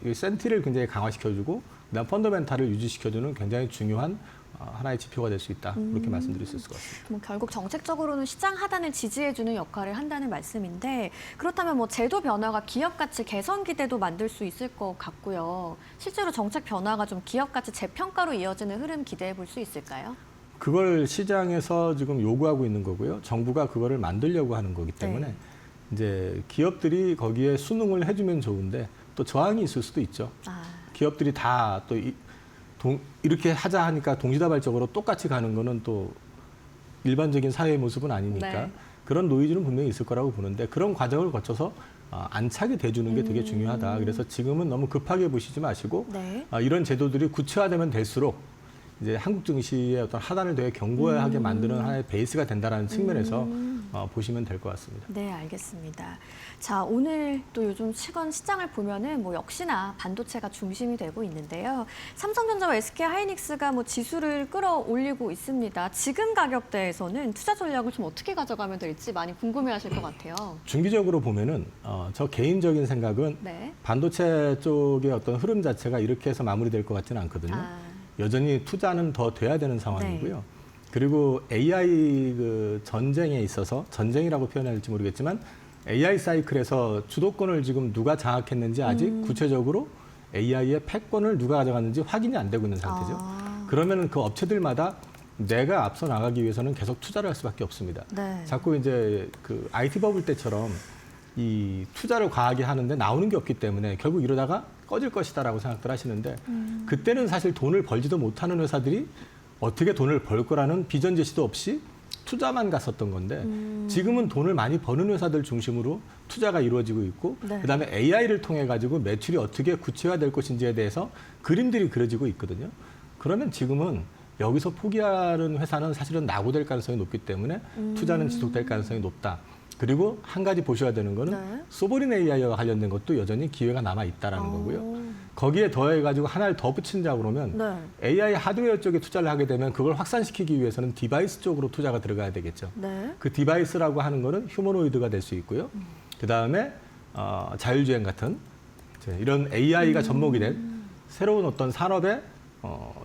이 센티를 굉장히 강화시켜주고 그다음 펀더멘탈을 유지시켜주는 굉장히 중요한 하나의 지표가 될 수 있다. 그렇게 말씀드릴 수 있을 것 같습니다. 뭐 결국 정책적으로는 시장 하단을 지지해주는 역할을 한다는 말씀인데, 그렇다면 뭐 제도 변화가 기업 가치 개선 기대도 만들 수 있을 것 같고요. 실제로 정책 변화가 좀 기업 가치 재평가로 이어지는 흐름 기대해 볼 수 있을까요? 그걸 시장에서 지금 요구하고 있는 거고요. 정부가 그거를 만들려고 하는 거기 때문에 네. 이제 기업들이 거기에 순응을 해주면 좋은데 또 저항이 있을 수도 있죠. 기업들이 다 또 이렇게 하자 하니까 동시다발적으로 똑같이 가는 거는 또 일반적인 사회의 모습은 아니니까 네. 그런 노이즈는 분명히 있을 거라고 보는데 그런 과정을 거쳐서 안착이 돼주는 게 되게 중요하다. 그래서 지금은 너무 급하게 보시지 마시고 네. 이런 제도들이 구체화되면 될수록 이제 한국 증시의 어떤 하단을 되게 견고하게 만드는 하나의 베이스가 된다라는 측면에서 보시면 될 것 같습니다. 네, 알겠습니다. 자, 오늘 또 요즘 시장을 보면은 뭐 역시나 반도체가 중심이 되고 있는데요. 삼성전자와 SK하이닉스가 뭐 지수를 끌어올리고 있습니다. 지금 가격대에서는 투자 전략을 좀 어떻게 가져가면 될지 많이 궁금해하실 것 같아요. 중기적으로 보면은 저 개인적인 생각은 네. 반도체 쪽의 어떤 흐름 자체가 이렇게 해서 마무리될 것 같지는 않거든요. 여전히 투자는 더 돼야 되는 상황이고요. 네. 그리고 AI 그 전쟁에 있어서 전쟁이라고 표현할지 모르겠지만 AI 사이클에서 주도권을 지금 누가 장악했는지 아직 구체적으로 AI의 패권을 누가 가져갔는지 확인이 안 되고 있는 상태죠. 그러면 그 업체들마다 내가 앞서 나가기 위해서는 계속 투자를 할 수밖에 없습니다. 네. 자꾸 이제 그 IT 버블 때처럼 이 투자를 과하게 하는데 나오는 게 없기 때문에 결국 이러다가 꺼질 것이다라고 생각들 하시는데 그때는 사실 돈을 벌지도 못하는 회사들이 어떻게 돈을 벌 거라는 비전 제시도 없이 투자만 갔었던 건데 지금은 돈을 많이 버는 회사들 중심으로 투자가 이루어지고 있고 네. 그다음에 AI를 통해 가지고 매출이 어떻게 구체화될 것인지에 대해서 그림들이 그려지고 있거든요. 그러면 지금은 여기서 포기하는 회사는 사실은 낙오될 가능성이 높기 때문에 투자는 지속될 가능성이 높다. 그리고 한 가지 보셔야 되는 거는 네. 소버린 AI와 관련된 것도 여전히 기회가 남아 있다라는 거고요. 거기에 더해가지고 하나를 더 붙인다 그러면 네. AI 하드웨어 쪽에 투자를 하게 되면 그걸 확산시키기 위해서는 디바이스 쪽으로 투자가 들어가야 되겠죠. 네. 그 디바이스라고 하는 거는 휴머노이드가 될 수 있고요. 그 다음에 자율주행 같은 이런 AI가 접목이 된 새로운 어떤 산업의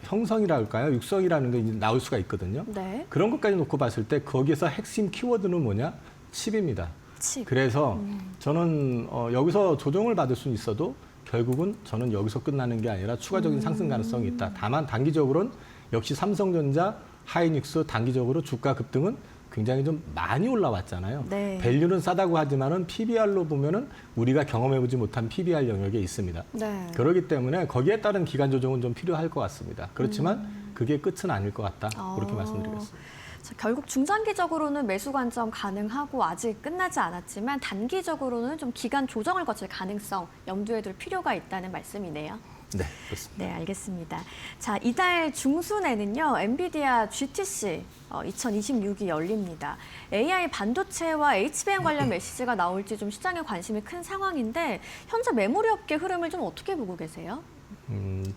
형성이라 할까요? 육성이라는 게 이제 나올 수가 있거든요. 네. 그런 것까지 놓고 봤을 때 거기에서 핵심 키워드는 뭐냐? 칩입니다. 칩. 그래서 저는 여기서 조정을 받을 수는 있어도 결국은 저는 여기서 끝나는 게 아니라 추가적인 상승 가능성이 있다. 다만 단기적으로는 역시 삼성전자, 하이닉스 단기적으로 주가 급등은 굉장히 좀 많이 올라왔잖아요. 네. 밸류는 싸다고 하지만은 PBR로 보면은 우리가 경험해보지 못한 PBR 영역에 있습니다. 네. 그렇기 때문에 거기에 따른 기간 조정은 좀 필요할 것 같습니다. 그렇지만 그게 끝은 아닐 것 같다. 그렇게 말씀드리겠습니다. 자, 결국 중장기적으로는 매수 관점 가능하고 아직 끝나지 않았지만 단기적으로는 좀 기간 조정을 거칠 가능성 염두에 둘 필요가 있다는 말씀이네요. 네, 그렇습니다. 네, 알겠습니다. 자, 이달 중순에는요, 엔비디아 GTC 2026이 열립니다. AI 반도체와 HBM 관련 메시지가 나올지 좀 시장에 관심이 큰 상황인데 현재 메모리 업계 흐름을 좀 어떻게 보고 계세요?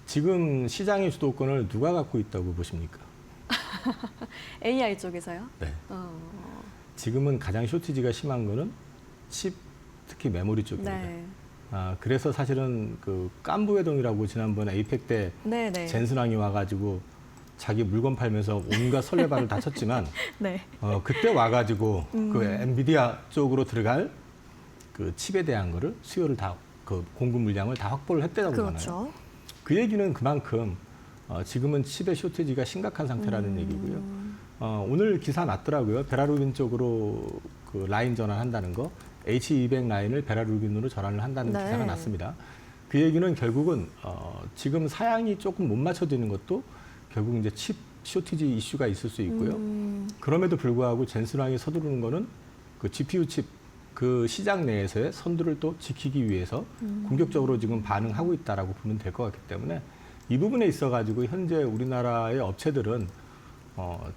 지금 시장의 주도권을 누가 갖고 있다고 보십니까? AI 쪽에서요? 네. 어, 지금은 가장 쇼티지가 심한 거는 칩, 특히 메모리 쪽입니다. 네. 그래서 사실은 그 깐부회동이라고 지난번 에이펙 때 네, 네. 젠슨왕이 와가지고 자기 물건 팔면서 온갖 설레발을 다 쳤지만 네. 그때 와가지고 그 엔비디아 쪽으로 들어갈 그 칩에 대한 거를 수요를 다 그 공급 물량을 다 확보를 했다고 하잖아요. 그렇죠. 그 얘기는 그만큼 지금은 칩의 쇼티지가 심각한 상태라는 얘기고요. 오늘 기사 났더라고요. 베라루빈 쪽으로 그 라인 전환한다는 거, H200 라인을 베라루빈으로 전환을 한다는 네. 기사가 났습니다. 그 얘기는 결국은 지금 사양이 조금 못 맞춰지는 것도 결국 이제 칩 쇼티지 이슈가 있을 수 있고요. 그럼에도 불구하고 젠슨왕이 서두르는 거는 그 GPU 칩 그 시장 내에서의 선두를 또 지키기 위해서 공격적으로 지금 반응하고 있다라고 보면 될 것 같기 때문에 이 부분에 있어가지고 현재 우리나라의 업체들은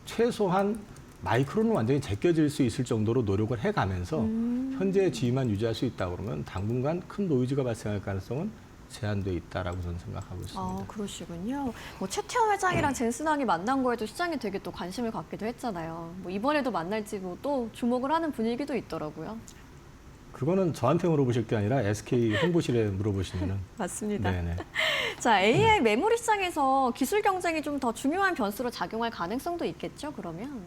최소한 마이크론은 완전히 제껴질 수 있을 정도로 노력을 해가면서 현재의 지위만 유지할 수 있다 그러면 당분간 큰 노이즈가 발생할 가능성은 제한돼 있다라고 저는 생각하고 있습니다. 그러시군요. 뭐 최태원 회장이랑 젠슨왕이 만난 거에도 시장이 되게 또 관심을 갖기도 했잖아요. 뭐 이번에도 만날지 뭐 또 주목을 하는 분위기도 있더라고요. 그거는 저한테 물어보실 게 아니라 SK 홍보실에 물어보시면은. 맞습니다. 네네. 자, AI 메모리 시장에서 기술 경쟁이 좀 더 중요한 변수로 작용할 가능성도 있겠죠, 그러면?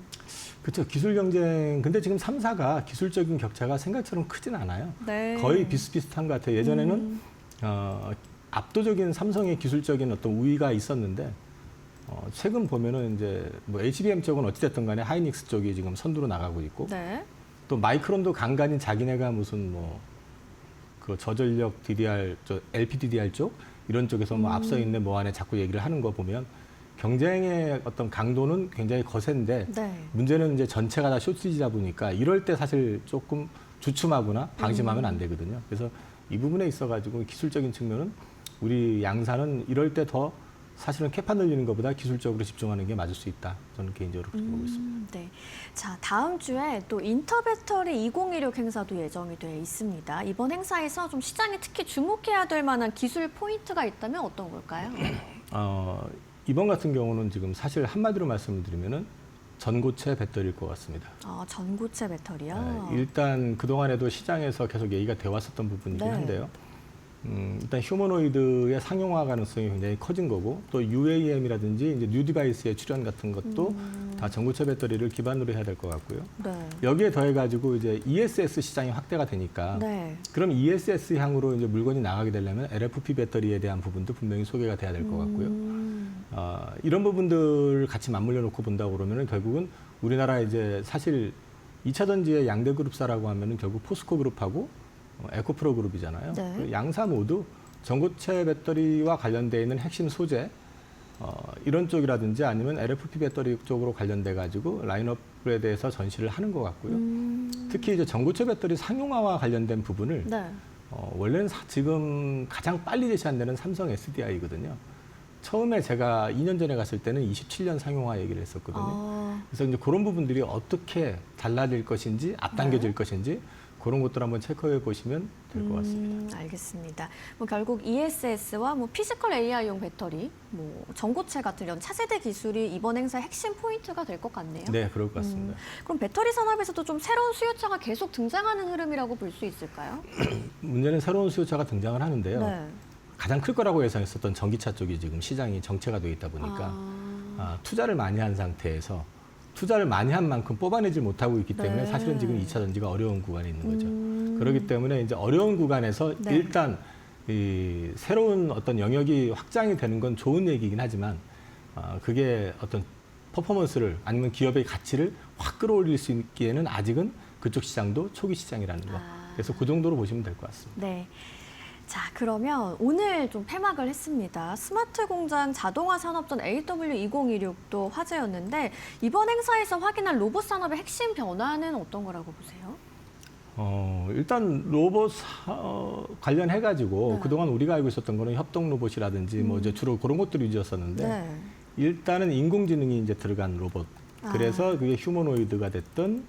그렇죠. 기술 경쟁. 근데 지금 3사가 기술적인 격차가 생각처럼 크진 않아요. 네. 거의 비슷비슷한 것 같아요. 예전에는 압도적인 삼성의 기술적인 어떤 우위가 있었는데 최근 보면은 이제 뭐 HBM 쪽은 어찌됐든 간에 하이닉스 쪽이 지금 선두로 나가고 있고 네. 또 마이크론도 간간히 자기네가 무슨 뭐 그 저전력 DDR, LPDDR 쪽 이런 쪽에서 뭐 앞서 있네 뭐 안에 자꾸 얘기를 하는 거 보면 경쟁의 어떤 강도는 굉장히 거센데 네. 문제는 이제 전체가 다 쇼티지다 보니까 이럴 때 사실 조금 주춤하거나 방심하면 안 되거든요. 그래서 이 부분에 있어가지고 기술적인 측면은 우리 양사는 이럴 때 더 사실은 캐파 늘리는 것보다 기술적으로 집중하는 게 맞을 수 있다. 저는 개인적으로 그렇게 보고 있습니다. 네. 자, 다음 주에 또 인터배터리 2016 행사도 예정이 돼 있습니다. 이번 행사에서 좀 시장이 특히 주목해야 될 만한 기술 포인트가 있다면 어떤 걸까요? 이번 같은 경우는 지금 사실 한마디로 말씀을 드리면은 전고체 배터리일 것 같습니다. 전고체 배터리요? 일단 그동안에도 시장에서 계속 얘기가 되어 왔었던 부분이긴 네. 한데요. 일단 휴머노이드의 상용화 가능성이 굉장히 커진 거고 또 UAM이라든지 이제 뉴 디바이스의 출현 같은 것도 다 전고체 배터리를 기반으로 해야 될 것 같고요. 네. 여기에 더해가지고 이제 ESS 시장이 확대가 되니까 네. 그럼 ESS 향으로 이제 물건이 나가게 되려면 LFP 배터리에 대한 부분도 분명히 소개가 돼야 될 것 같고요. 이런 부분들을 같이 맞물려 놓고 본다고 그러면은 결국은 우리나라 이제 사실 2차 전지의 양대 그룹사라고 하면은 결국 포스코 그룹하고 에코프로 그룹이잖아요. 네. 그 양사 모두 전고체 배터리와 관련되어 있는 핵심 소재 이런 쪽이라든지 아니면 LFP 배터리 쪽으로 관련돼 가지고 라인업에 대해서 전시를 하는 것 같고요. 특히 이제 전고체 배터리 상용화와 관련된 부분을 네. 원래는 지금 가장 빨리 제시한 데는 삼성 SDI거든요. 처음에 제가 2년 전에 갔을 때는 27년 상용화 얘기를 했었거든요. 그래서 이제 그런 부분들이 어떻게 달라질 것인지 앞당겨질 것인지 그런 것들 한번 체크해 보시면 될 것 같습니다. 알겠습니다. 뭐 결국 ESS와 뭐 피지컬 AI용 배터리, 뭐 전고체 같은 이런 차세대 기술이 이번 행사의 핵심 포인트가 될 것 같네요. 네, 그럴 것 같습니다. 그럼 배터리 산업에서도 좀 새로운 수요처가 계속 등장하는 흐름이라고 볼 수 있을까요? 문제는 새로운 수요처가 등장을 하는데요. 네. 가장 클 거라고 예상했었던 전기차 쪽이 지금 시장이 정체가 되어 있다 보니까 투자를 많이 한 상태에서 투자를 많이 한 만큼 뽑아내지 못하고 있기 때문에 네. 사실은 지금 2차 전지가 어려운 구간에 있는 거죠. 그렇기 때문에 이제 어려운 구간에서 네. 일단 이 새로운 어떤 영역이 확장이 되는 건 좋은 얘기긴 하지만 그게 어떤 퍼포먼스를 아니면 기업의 가치를 확 끌어올릴 수 있기에는 아직은 그쪽 시장도 초기 시장이라는 거. 그래서 그 정도로 보시면 될 것 같습니다. 네. 자, 그러면 오늘 좀 폐막을 했습니다. 스마트 공장 자동화 산업전 AW2026도 화제였는데 이번 행사에서 확인한 로봇 산업의 핵심 변화는 어떤 거라고 보세요? 일단 로봇 관련해가지고 네. 그동안 우리가 알고 있었던 거는 협동 로봇이라든지 뭐 이제 주로 그런 것들이 위주였었는데 네. 일단은 인공지능이 이제 들어간 로봇. 그래서 그게 휴머노이드가 됐든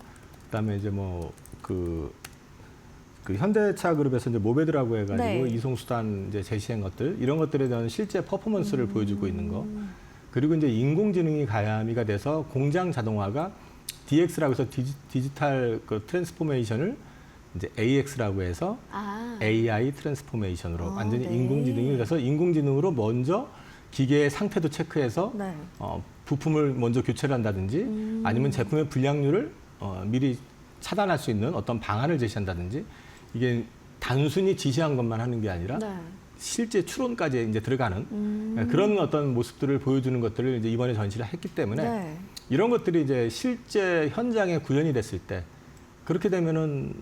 그다음에 이제 뭐 그 현대차 그룹에서 이제 모베드라고 해가지고 네. 이송수단 이제 제시한 것들 이런 것들에 대한 실제 퍼포먼스를 보여주고 있는 거. 그리고 이제 인공지능이 가미가 돼서 공장 자동화가 DX라고 해서 디지털 그 트랜스포메이션을 이제 AX라고 해서 AI 트랜스포메이션으로 완전히 네. 인공지능이 그래서 인공지능으로 먼저 기계의 상태도 체크해서 네. 부품을 먼저 교체를 한다든지 아니면 제품의 불량률을 미리 차단할 수 있는 어떤 방안을 제시한다든지 이게 단순히 지시한 것만 하는 게 아니라 네. 실제 추론까지 이제 들어가는 그런 어떤 모습들을 보여주는 것들을 이제 이번에 전시를 했기 때문에 네. 이런 것들이 이제 실제 현장에 구현이 됐을 때 그렇게 되면은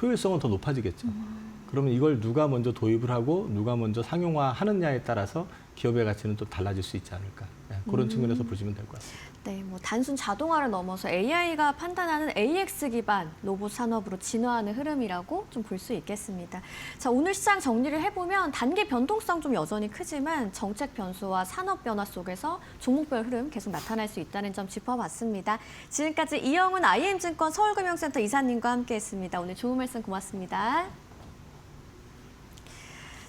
효율성은 더 높아지겠죠. 그러면 이걸 누가 먼저 도입을 하고 누가 먼저 상용화하느냐에 따라서 기업의 가치는 또 달라질 수 있지 않을까. 그런 측면에서 보시면 될 것 같습니다. 네, 뭐 단순 자동화를 넘어서 AI가 판단하는 AX 기반 로봇 산업으로 진화하는 흐름이라고 좀 볼 수 있겠습니다. 자, 오늘 시장 정리를 해보면 단기 변동성 좀 여전히 크지만 정책 변수와 산업 변화 속에서 종목별 흐름 계속 나타날 수 있다는 점 짚어봤습니다. 지금까지 이영훈 IM증권 서울금융센터 이사님과 함께했습니다. 오늘 좋은 말씀 고맙습니다.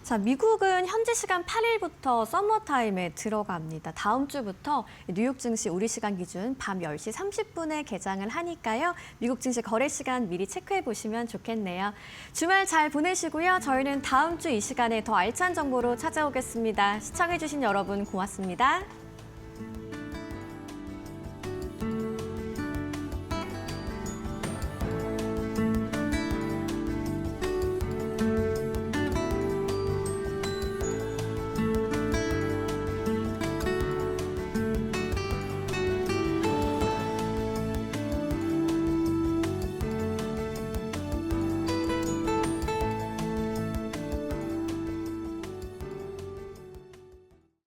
자, 미국은 현지 시간 8일부터 서머타임에 들어갑니다. 다음 주부터 뉴욕 증시 우리 시간 기준 밤 10시 30분에 개장을 하니까요. 미국 증시 거래 시간 미리 체크해 보시면 좋겠네요. 주말 잘 보내시고요. 저희는 다음 주 이 시간에 더 알찬 정보로 찾아오겠습니다. 시청해 주신 여러분 고맙습니다.